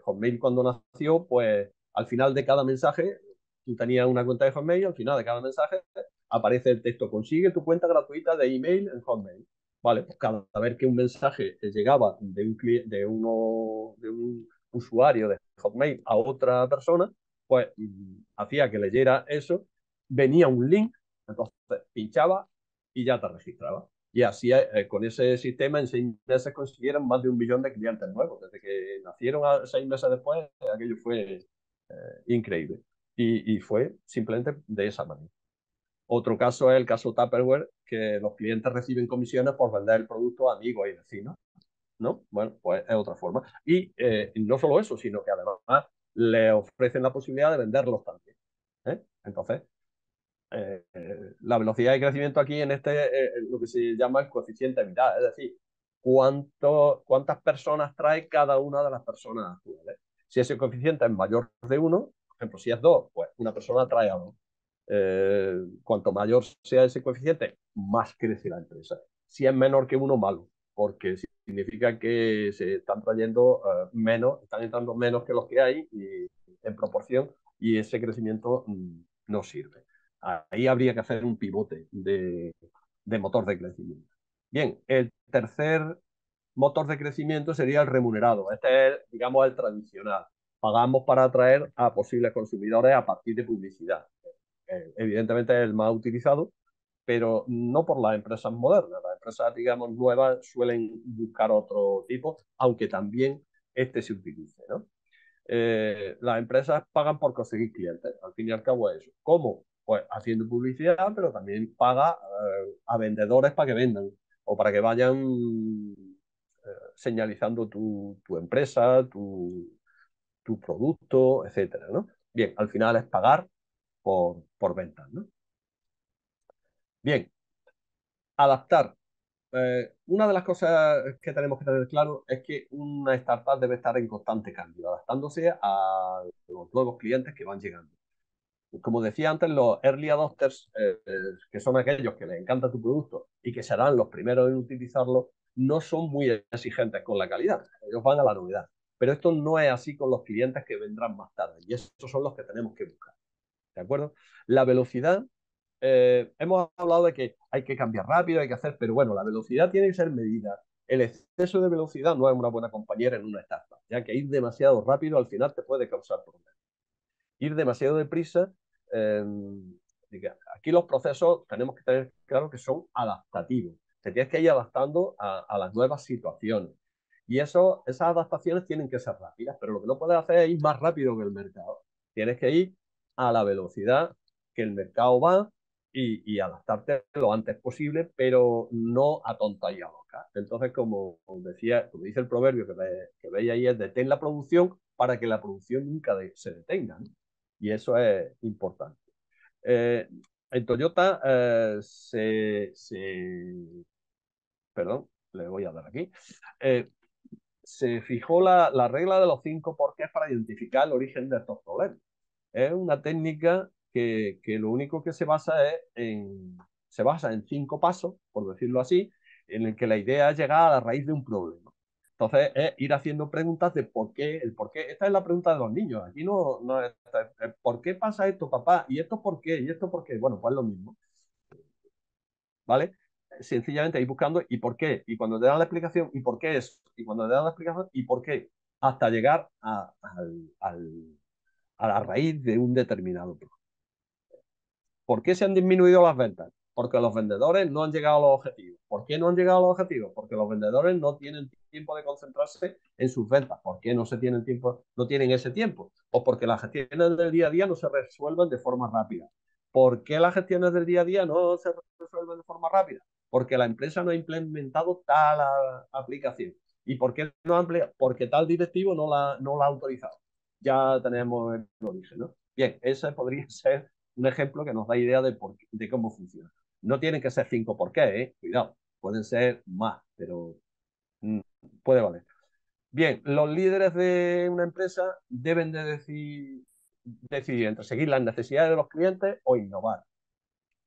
Hotmail cuando nació, pues al final de cada mensaje, tú tenías una cuenta de Hotmail, al final de cada mensaje aparece el texto, consigue tu cuenta gratuita de email en Hotmail. Vale, pues cada vez que un mensaje llegaba de un usuario de Hotmail a otra persona, pues hacía que leyera eso, venía un link, entonces pinchaba y ya te registraba. Y así, con ese sistema, en 6 meses consiguieron más de 1 millón de clientes nuevos. Desde que nacieron 6 meses después, aquello fue increíble. Y fue simplemente de esa manera. Otro caso es el caso Tupperware, que los clientes reciben comisiones por vender el producto a amigos y vecinos, ¿no? Bueno, pues es otra forma. Y no solo eso, sino que además le ofrecen la posibilidad de venderlos también. Entonces, la velocidad de crecimiento aquí en lo que se llama el coeficiente viral, es decir, cuántas personas trae cada una de las personas actuales. Si ese coeficiente es mayor de 1, por ejemplo, si es 2, pues una persona trae a 2. Cuanto mayor sea ese coeficiente, más crece la empresa. Si es menor que 1, malo, porque significa que se están trayendo menos, están entrando menos que los que hay en proporción, y ese crecimiento no sirve. Ahí habría que hacer un pivote de motor de crecimiento. Bien, el tercer motor de crecimiento sería el remunerado. Este es, digamos, el tradicional. Pagamos para atraer a posibles consumidores a partir de publicidad. Evidentemente es el más utilizado, pero no por las empresas modernas. Las empresas, digamos, nuevas suelen buscar otro tipo, aunque también este se utilice, ¿no? Las empresas pagan por conseguir clientes. Al fin y al cabo es eso. ¿Cómo? Pues haciendo publicidad, pero también paga a vendedores para que vendan o para que vayan señalizando tu empresa, tu producto, etcétera, ¿no? Bien, al final es pagar por ventas, ¿no? Bien, adaptar. Una de las cosas que tenemos que tener claro es que una startup debe estar en constante cambio, adaptándose a los nuevos clientes que van llegando. Como decía antes, los early adopters, que son aquellos que les encanta tu producto y que serán los primeros en utilizarlo, no son muy exigentes con la calidad. Ellos van a la novedad. Pero esto no es así con los clientes que vendrán más tarde. Y esos son los que tenemos que buscar. ¿De acuerdo? La velocidad, hemos hablado de que hay que cambiar rápido, hay que hacer, pero bueno, la velocidad tiene que ser medida. El exceso de velocidad no es una buena compañera en una startup, ya que ir demasiado rápido al final te puede causar problemas. Ir demasiado deprisa, eh, aquí los procesos tenemos que tener claro que son adaptativos. Te tienes que ir adaptando a las nuevas situaciones. Y esas adaptaciones tienen que ser rápidas, pero lo que no puedes hacer es ir más rápido que el mercado. Tienes que ir a la velocidad que el mercado va y adaptarte lo antes posible, pero no a tonta y a loca. Entonces, como decía, como dice el proverbio que veis ahí, es detén la producción para que la producción nunca se detenga, ¿no? Y eso es importante. En Toyota perdón, le voy a dar aquí. Se fijó la regla de los 5 porqués para identificar el origen de estos problemas. Es una técnica que lo único que se basa en 5 pasos, por decirlo así, en el que la idea es llegar a la raíz de un problema. Entonces, es ir haciendo preguntas de por qué, el por qué. Esta es la pregunta de los niños. Aquí no es, ¿por qué pasa esto, papá? ¿Y esto por qué? ¿Y esto por qué? Bueno, pues es lo mismo, ¿vale? Sencillamente ir buscando ¿y por qué? Y cuando te dan la explicación ¿y por qué eso? Y cuando te dan la explicación ¿y por qué? Hasta llegar a la raíz de un determinado problema. ¿Por qué se han disminuido las ventas? Porque los vendedores no han llegado a los objetivos. ¿Por qué no han llegado a los objetivos? Porque los vendedores no tienen tiempo de concentrarse en sus ventas. ¿Por qué no se tienen tiempo, no tienen ese tiempo? O porque las gestiones del día a día no se resuelven de forma rápida. ¿Por qué las gestiones del día a día no se resuelven de forma rápida? Porque la empresa no ha implementado tal aplicación. ¿Y por qué no ha implementado? Porque tal directivo no la ha autorizado. Ya tenemos el origen, ¿no? Bien, ese podría ser un ejemplo que nos da idea de cómo funciona. No tienen que ser 5 por qué, cuidado, pueden ser más, pero puede valer. Bien, los líderes de una empresa deben de decidir entre seguir las necesidades de los clientes o innovar.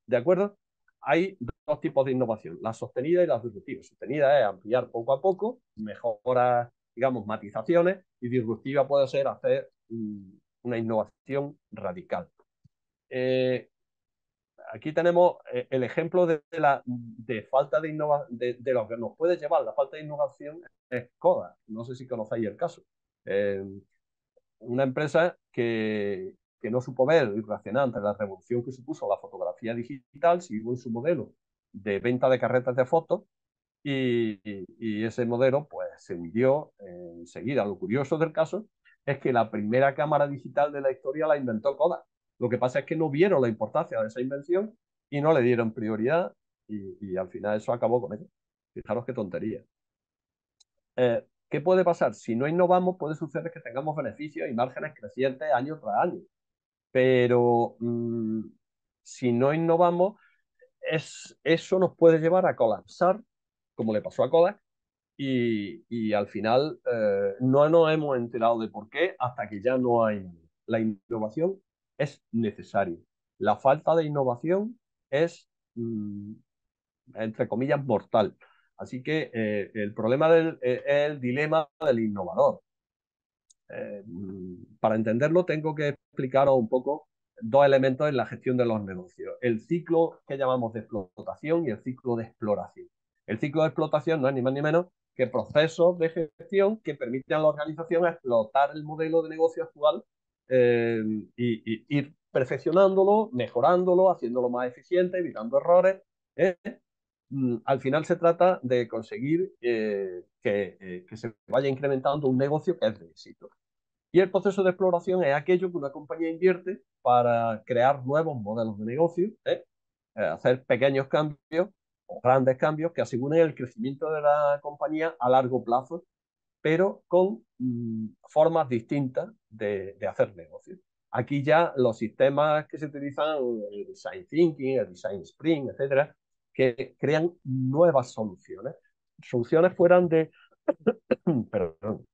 ¿De acuerdo? Hay dos tipos de innovación, la sostenida y la disruptiva. Sostenida es ampliar poco a poco, mejoras, digamos, matizaciones, y disruptiva puede ser hacer una innovación radical. Aquí tenemos el ejemplo de falta de innovación, de lo que nos puede llevar la falta de innovación es Kodak. No sé si conocéis el caso. Eh, una empresa que no supo ver y reaccionar ante la revolución que supuso la fotografía digital, siguió en su modelo de venta de carretas de fotos y ese modelo pues se hundió enseguida. Lo curioso del caso es que la primera cámara digital de la historia la inventó Kodak. Lo que pasa es que no vieron la importancia de esa invención y no le dieron prioridad y al final eso acabó con ello. Fijaros qué tontería. ¿Qué puede pasar? Si no innovamos, puede suceder que tengamos beneficios y márgenes crecientes año tras año. Pero si no innovamos, eso nos puede llevar a colapsar, como le pasó a Kodak, y al final no nos hemos enterado de por qué hasta que ya no hay. La innovación es necesaria. La falta de innovación es, entre comillas, mortal. Así que el problema es el dilema del innovador. Para entenderlo tengo que explicaros un poco dos elementos en la gestión de los negocios. El ciclo que llamamos de explotación y el ciclo de exploración. El ciclo de explotación no es ni más ni menos que procesos de gestión que permiten a la organización explotar el modelo de negocio actual y ir perfeccionándolo, mejorándolo, haciéndolo más eficiente, evitando errores. ¿eh? Al final se trata de conseguir que se vaya incrementando un negocio que es de éxito. Y el proceso de exploración es aquello que una compañía invierte para crear nuevos modelos de negocio, hacer pequeños cambios o grandes cambios que aseguren el crecimiento de la compañía a largo plazo, pero con formas distintas de hacer negocios. Aquí ya los sistemas que se utilizan, el design thinking, el design sprint, etcétera, que crean nuevas soluciones. Soluciones perdón,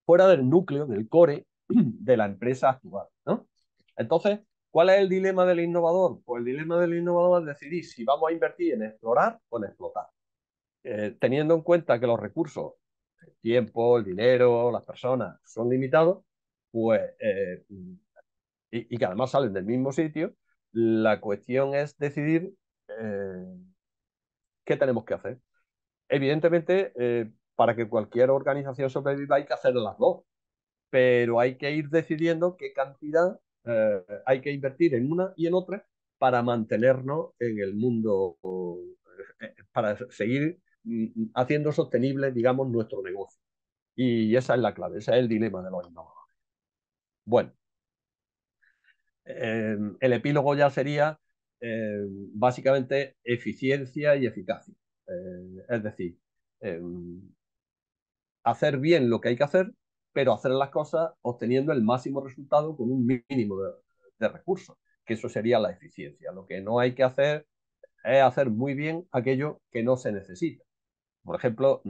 fuera del núcleo, del core de la empresa actual, ¿no? Entonces, ¿cuál es el dilema del innovador? Pues el dilema del innovador es decidir si vamos a invertir en explorar o en explotar. Teniendo en cuenta que los recursos, el tiempo, el dinero, las personas son limitados, pues, y que además salen del mismo sitio, la cuestión es decidir qué tenemos que hacer. Evidentemente, para que cualquier organización sobreviva hay que hacer las dos, pero hay que ir decidiendo qué cantidad hay que invertir en una y en otra para mantenernos en el mundo, para seguir haciendo sostenible, digamos, nuestro negocio. Y esa es la clave, ese es el dilema de los innovadores. Bueno, el epílogo ya sería básicamente eficiencia y eficacia. Es decir, eh, hacer bien lo que hay que hacer, pero hacer las cosas obteniendo el máximo resultado con un mínimo de recursos, que eso sería la eficiencia. Lo que no hay que hacer es hacer muy bien aquello que no se necesita. Por ejemplo,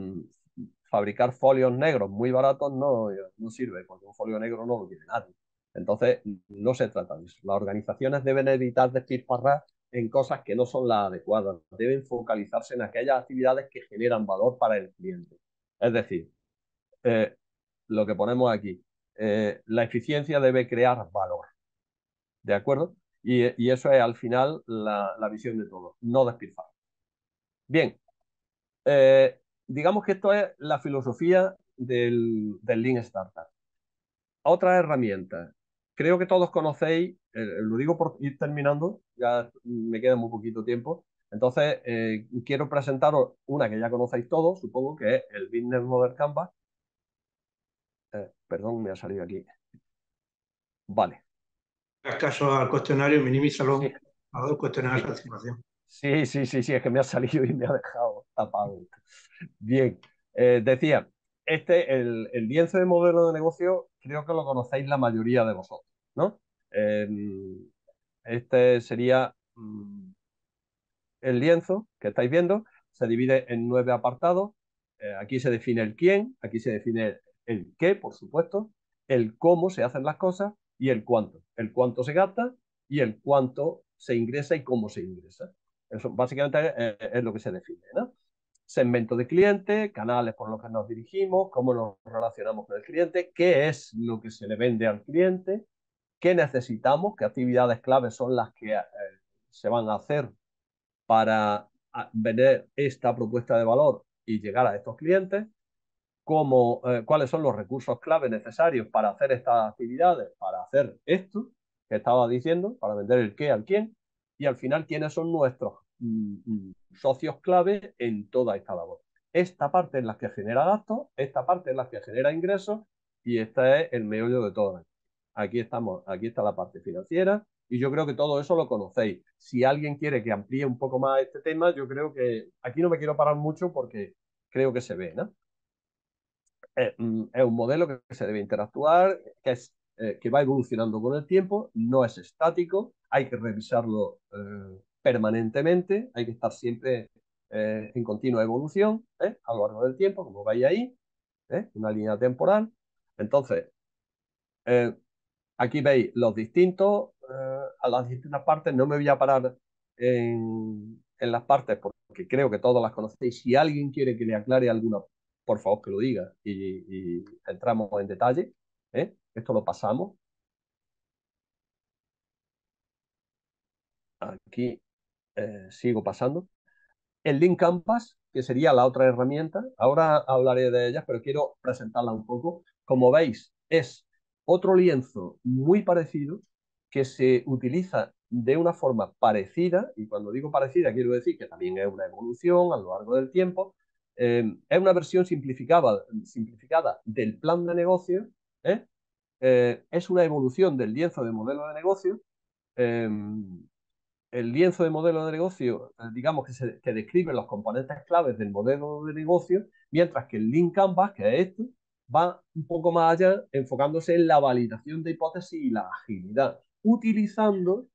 fabricar folios negros muy baratos no sirve, porque un folio negro no lo quiere nadie. Entonces, no se trata de eso. Las organizaciones deben evitar despilfarrar en cosas que no son las adecuadas. Deben focalizarse en aquellas actividades que generan valor para el cliente. Es decir, eh, lo que ponemos aquí, la eficiencia debe crear valor, ¿de acuerdo? Y eso es al final la visión de todo, no despilfarrar. Bien, digamos que esto es la filosofía del Lean Startup. Otras herramientas. Creo que todos conocéis, lo digo por ir terminando, ya me queda muy poquito tiempo. Entonces, quiero presentaros una que ya conocéis todos, supongo que es el Business Model Canvas. Perdón, me ha salido aquí. Vale. Haz caso al cuestionario y minimízalo Sí, a dos cuestionarios sí. de participación. Sí, es que me ha salido y me ha dejado tapado. Bien, decía, el lienzo de modelo de negocio, creo que lo conocéis la mayoría de vosotros, ¿no? Eh, este sería el lienzo que estáis viendo, se divide en 9 apartados. Aquí se define el quién, aquí se define el qué, por supuesto, el cómo se hacen las cosas y el cuánto. El cuánto se gasta y el cuánto se ingresa y cómo se ingresa. Eso básicamente es lo que se define, ¿no? Segmento de cliente, canales por los que nos dirigimos, cómo nos relacionamos con el cliente, qué es lo que se le vende al cliente, qué necesitamos, qué actividades claves son las que se van a hacer para vender esta propuesta de valor y llegar a estos clientes, cuáles son los recursos clave necesarios para hacer estas actividades, para hacer esto que estaba diciendo, para vender el qué al quién, y al final quiénes son nuestros socios clave en toda esta labor. Esta parte es la que genera gastos, esta parte es la que genera ingresos, y este es el meollo de todo. Aquí estamos, aquí está la parte financiera, y yo creo que todo eso lo conocéis. Si alguien quiere que amplíe un poco más este tema, yo creo que aquí no me quiero parar mucho porque creo que se ve, ¿no? Es un modelo que se debe interactuar, que va evolucionando con el tiempo, no es estático, hay que revisarlo permanentemente, hay que estar siempre en continua evolución a lo largo del tiempo, como veis ahí, una línea temporal. Entonces, eh, aquí veis los distintos, a las distintas partes. No me voy a parar en las partes porque creo que todas las conocéis. Si alguien quiere que le aclare alguna, por favor que lo diga y entramos en detalle. Esto lo pasamos. Aquí sigo pasando. El Lean Canvas, que sería la otra herramienta, ahora hablaré de ellas, pero quiero presentarla un poco. Como veis, es otro lienzo muy parecido que se utiliza de una forma parecida, y cuando digo parecida quiero decir que también es una evolución a lo largo del tiempo. Es una versión simplificada del plan de negocio. Es una evolución del lienzo de modelo de negocio. Eh, el lienzo de modelo de negocio, digamos que describe los componentes claves del modelo de negocio, mientras que el Lean Canvas, que es esto, va un poco más allá, enfocándose en la validación de hipótesis y la agilidad, utilizando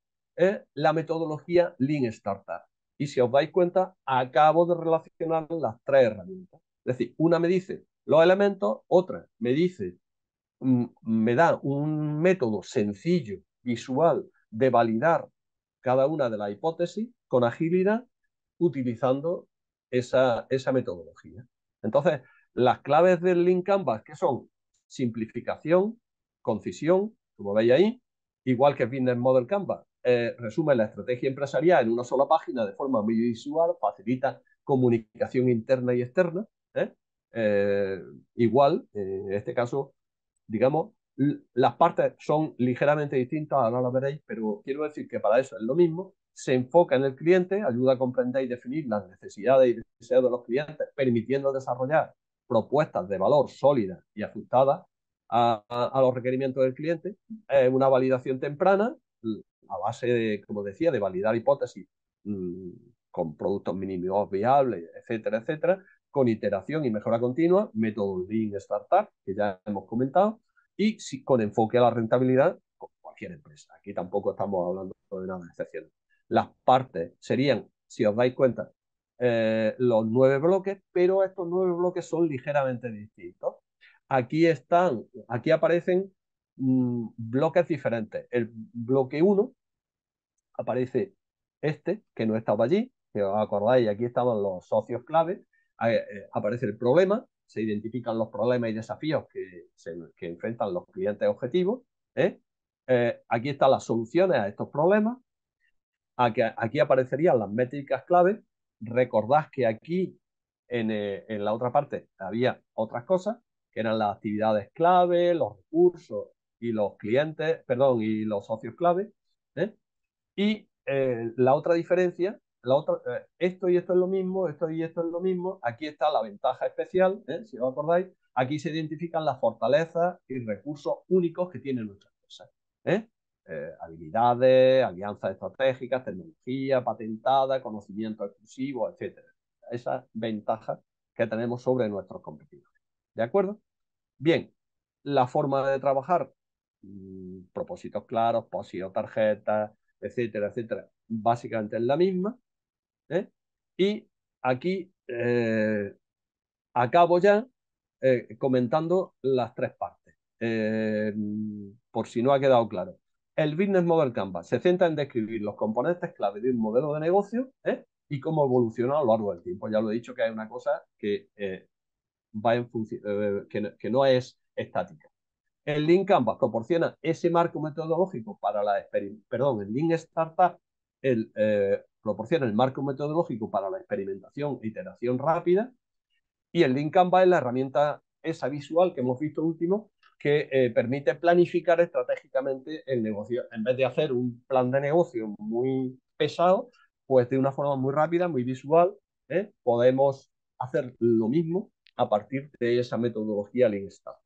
la metodología Lean Startup. Y si os dais cuenta, acabo de relacionar las tres herramientas. Es decir, una me dice los elementos, otra me dice, me da un método sencillo, visual, de validar cada una de las hipótesis con agilidad utilizando esa metodología. Entonces, las claves del Lean Canvas, que son simplificación, concisión, como veis ahí, igual que Business Model Canvas, resume la estrategia empresarial en una sola página de forma muy visual, facilita comunicación interna y externa. Igual, en este caso, digamos, las partes son ligeramente distintas, ahora lo veréis, pero quiero decir que para eso es lo mismo. Se enfoca en el cliente, ayuda a comprender y definir las necesidades y deseos de los clientes, permitiendo desarrollar propuestas de valor sólidas y ajustadas a los requerimientos del cliente. Es una validación temprana a base de, como decía, de validar hipótesis con productos mínimos viables, etcétera, etcétera, con iteración y mejora continua, método Lean Startup, que ya hemos comentado, y con enfoque a la rentabilidad, con cualquier empresa. Aquí tampoco estamos hablando de nada excepcional. Las partes serían, si os dais cuenta, los 9 bloques, pero estos 9 bloques son ligeramente distintos. Aquí aparecen bloques diferentes. El bloque 1 aparece que no estaba allí, que os acordáis, aquí estaban los socios clave, aparece el problema, se identifican los problemas y desafíos que enfrentan los clientes objetivos, ¿eh? Aquí están las soluciones a estos problemas, aquí aparecerían las métricas clave. Recordad que aquí en la otra parte había otras cosas, que eran las actividades clave, los recursos y los clientes, perdón, y los socios clave, ¿eh? Y la otra diferencia, esto y esto es lo mismo, esto y esto es lo mismo. Aquí está la ventaja especial, si os acordáis. Aquí se identifican las fortalezas y recursos únicos que tiene nuestra empresa. Habilidades, alianzas estratégicas, tecnología patentada, conocimiento exclusivo, etcétera. Esas ventajas que tenemos sobre nuestros competidores. ¿De acuerdo? Bien, la forma de trabajar, propósitos claros, POSI o tarjetas, etcétera, etcétera, básicamente es la misma. Y aquí acabo ya comentando las 3 partes, por si no ha quedado claro. El Business Model Canvas se centra en describir los componentes clave de un modelo de negocio y cómo evoluciona a lo largo del tiempo. Ya lo he dicho que es una cosa que va en función, que no es estática. El Lean Canvas proporciona ese marco metodológico para el Lean Startup proporciona el marco metodológico para la experimentación e iteración rápida, y el Lean Canvas es la herramienta esa visual que hemos visto último, que permite planificar estratégicamente el negocio. En vez de hacer un plan de negocio muy pesado, pues de una forma muy rápida, muy visual, podemos hacer lo mismo a partir de esa metodología Lean Startup.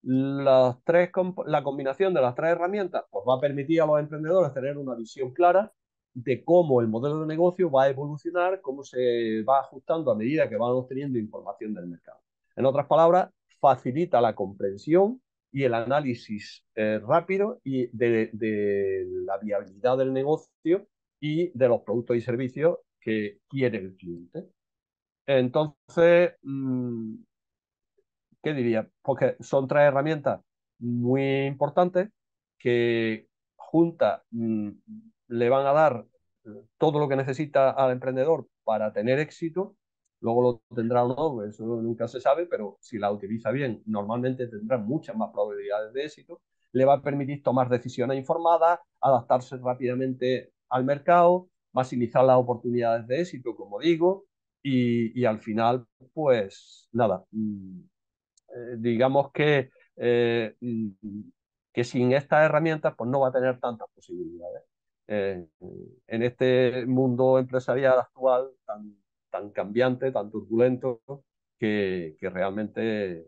La combinación de las 3 herramientas pues va a permitir a los emprendedores tener una visión clara de cómo el modelo de negocio va a evolucionar, cómo se va ajustando a medida que van obteniendo información del mercado. En otras palabras, facilita la comprensión y el análisis rápido de la viabilidad del negocio y de los productos y servicios que quiere el cliente. Entonces, ¿qué diría? Porque son 3 herramientas muy importantes que juntas le van a dar todo lo que necesita al emprendedor para tener éxito. Luego lo tendrá o no, eso nunca se sabe, pero si la utiliza bien, normalmente tendrá muchas más probabilidades de éxito. Le va a permitir tomar decisiones informadas, adaptarse rápidamente al mercado, maximizar las oportunidades de éxito, como digo, y al final, pues nada, digamos que sin estas herramientas pues no va a tener tantas posibilidades. En este mundo empresarial actual tan cambiante, tan turbulento, que realmente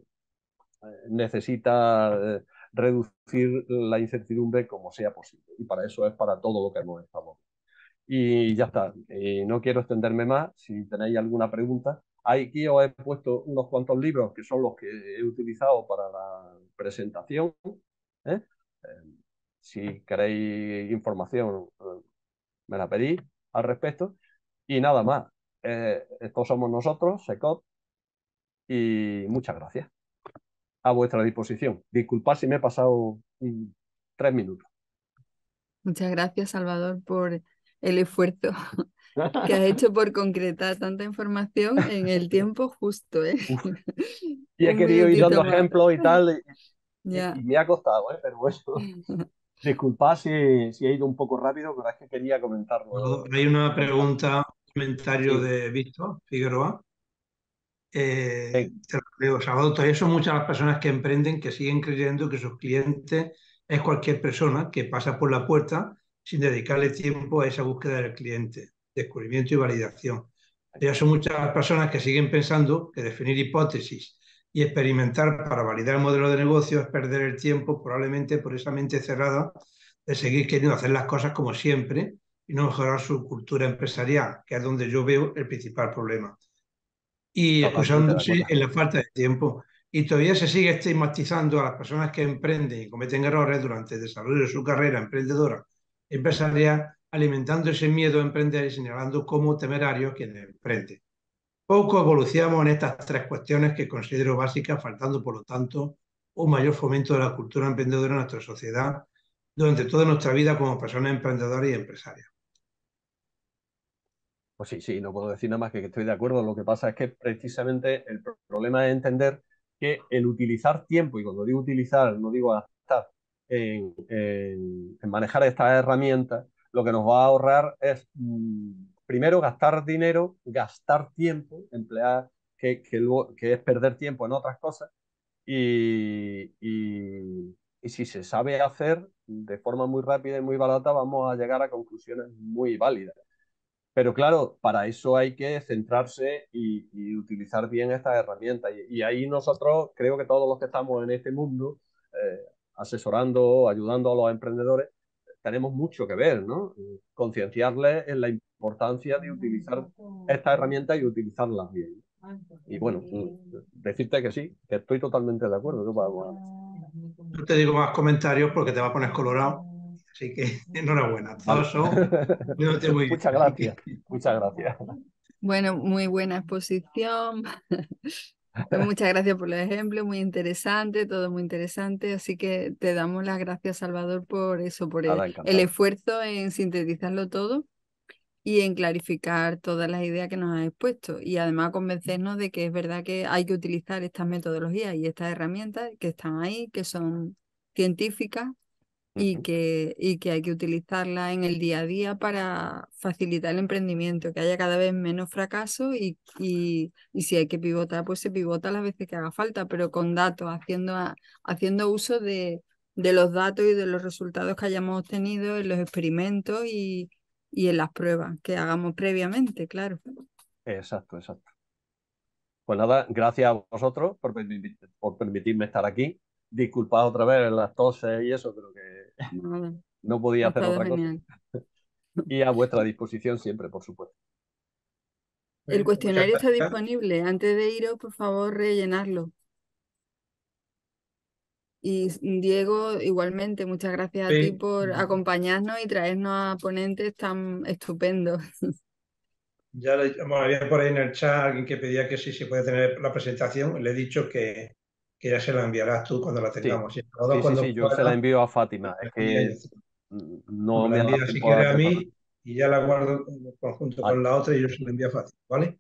necesita reducir la incertidumbre como sea posible. Y para eso es para todo lo que hemos estado. Y ya está. No quiero extenderme más. Si tenéis alguna pregunta. Aquí os he puesto unos cuantos libros que son los que he utilizado para la presentación. ¿eh? Si queréis información, me la pedís al respecto. Y nada más. Estos somos nosotros, SECOP, y muchas gracias. A vuestra disposición. Disculpad si me he pasado 3 minutos. Muchas gracias, Salvador, por el esfuerzo que has hecho por concretar tanta información en el tiempo justo, ¿eh? Y he Un querido ir minutito dando más. ejemplos y tal, y Ya. me ha costado, pero bueno. Disculpad si he ido un poco rápido, pero es que quería comentarlo. Hay una pregunta, un comentario Sí. de Víctor Figueroa. Ven. Te lo digo, Salvador, todavía son muchas las personas que emprenden que siguen creyendo que sus clientes es cualquier persona que pasa por la puerta sin dedicarle tiempo a esa búsqueda del cliente, descubrimiento y validación. Ya son muchas las personas que siguen pensando que definir hipótesis y experimentar para validar el modelo de negocio es perder el tiempo, probablemente por esa mente cerrada de seguir queriendo hacer las cosas como siempre y no mejorar su cultura empresarial, que es donde yo veo el principal problema. Y Totalmente de excusándose acuerdo. en la falta de tiempo. Y todavía se sigue estigmatizando a las personas que emprenden y cometen errores durante el desarrollo de su carrera emprendedora empresarial, alimentando ese miedo a emprender y señalando como temerarios quienes emprenden. Poco evolucionamos en estas tres cuestiones que considero básicas, faltando, por lo tanto, un mayor fomento de la cultura emprendedora en nuestra sociedad durante toda nuestra vida como personas emprendedoras y empresarias. Pues sí, sí, no puedo decir nada más que estoy de acuerdo. Lo que pasa es que precisamente el problema es entender que el utilizar tiempo, y cuando digo utilizar, no digo gastar, en manejar estas herramientas, lo que nos va a ahorrar es, primero, gastar dinero, gastar tiempo, emplear, que es perder tiempo en otras cosas, y si se sabe hacer de forma muy rápida y muy barata, vamos a llegar a conclusiones muy válidas. Pero claro, para eso hay que centrarse y utilizar bien estas herramientas. Y ahí nosotros, creo que todos los que estamos en este mundo, eh, asesorando, ayudando a los emprendedores, tenemos mucho que ver, ¿no? Concienciarles en la importancia de utilizar estas herramientas y utilizarlas bien. Y bueno, decirte que sí, que estoy totalmente de acuerdo. No te digo más comentarios porque te va a poner colorado, así que enhorabuena. Vale. Todos son muy bien. Muchas Así gracias, que muchas gracias. Bueno, muy buena exposición. Muchas gracias por los ejemplos, muy interesante, todo muy interesante. Así que te damos las gracias, Salvador, por eso, por Nada, el encantado. esfuerzo en sintetizarlo todo y en clarificar todas las ideas que nos has expuesto. Y además convencernos de que es verdad que hay que utilizar estas metodologías y estas herramientas que están ahí, que son científicas y que hay que utilizarla en el día a día para facilitar el emprendimiento, que haya cada vez menos fracasos y si hay que pivotar, pues se pivota las veces que haga falta, pero con datos, haciendo uso de los datos y de los resultados que hayamos obtenido en los experimentos y en las pruebas que hagamos previamente, claro. Exacto, exacto. Pues nada, gracias a vosotros por permitirme estar aquí. Disculpad otra vez las toses y eso, pero que Nada, no podía ha hacer estado otra cosa. genial. Y a vuestra disposición siempre, por supuesto. El muchas cuestionario está gracias. disponible. Antes de iros, por favor, rellenarlo. Y Diego, igualmente, muchas gracias a ti Sí, por acompañarnos y traernos a ponentes tan estupendos. ya había por ahí en el chat alguien que pedía que si se puede tener la presentación. Le he dicho que ya se la enviarás tú cuando la Sí, tengamos. Y sí, cuando yo se la puedas, envío a Fátima. Es la que envías. O no me la me ha dado envías si tiempo a quieres a preparar. mí y ya la guardo en conjunto Vale, con la otra y yo se la envío fácil, ¿vale?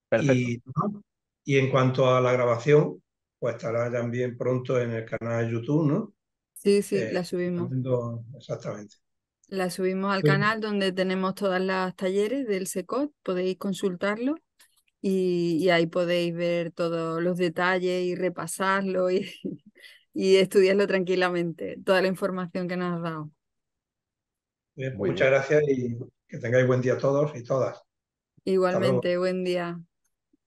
perfecto. Y, ¿no? Y en cuanto a la grabación, pues estará también pronto en el canal de YouTube, ¿no? Sí, sí, la subimos. Exactamente. La subimos al Pues, canal donde tenemos todas las talleres del SECOT, podéis consultarlo y ahí podéis ver todos los detalles y repasarlo y estudiarlo tranquilamente, toda la información que nos has dado. Muy muchas bien. gracias y que tengáis buen día todos y todas. Hasta luego. Igualmente, buen día.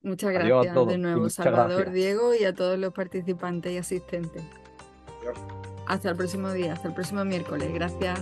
Muchas Adiós a gracias de todos y nuevo, muchas Salvador, gracias. Diego y a todos los participantes y asistentes. Adiós. Hasta el próximo día, hasta el próximo miércoles. Gracias.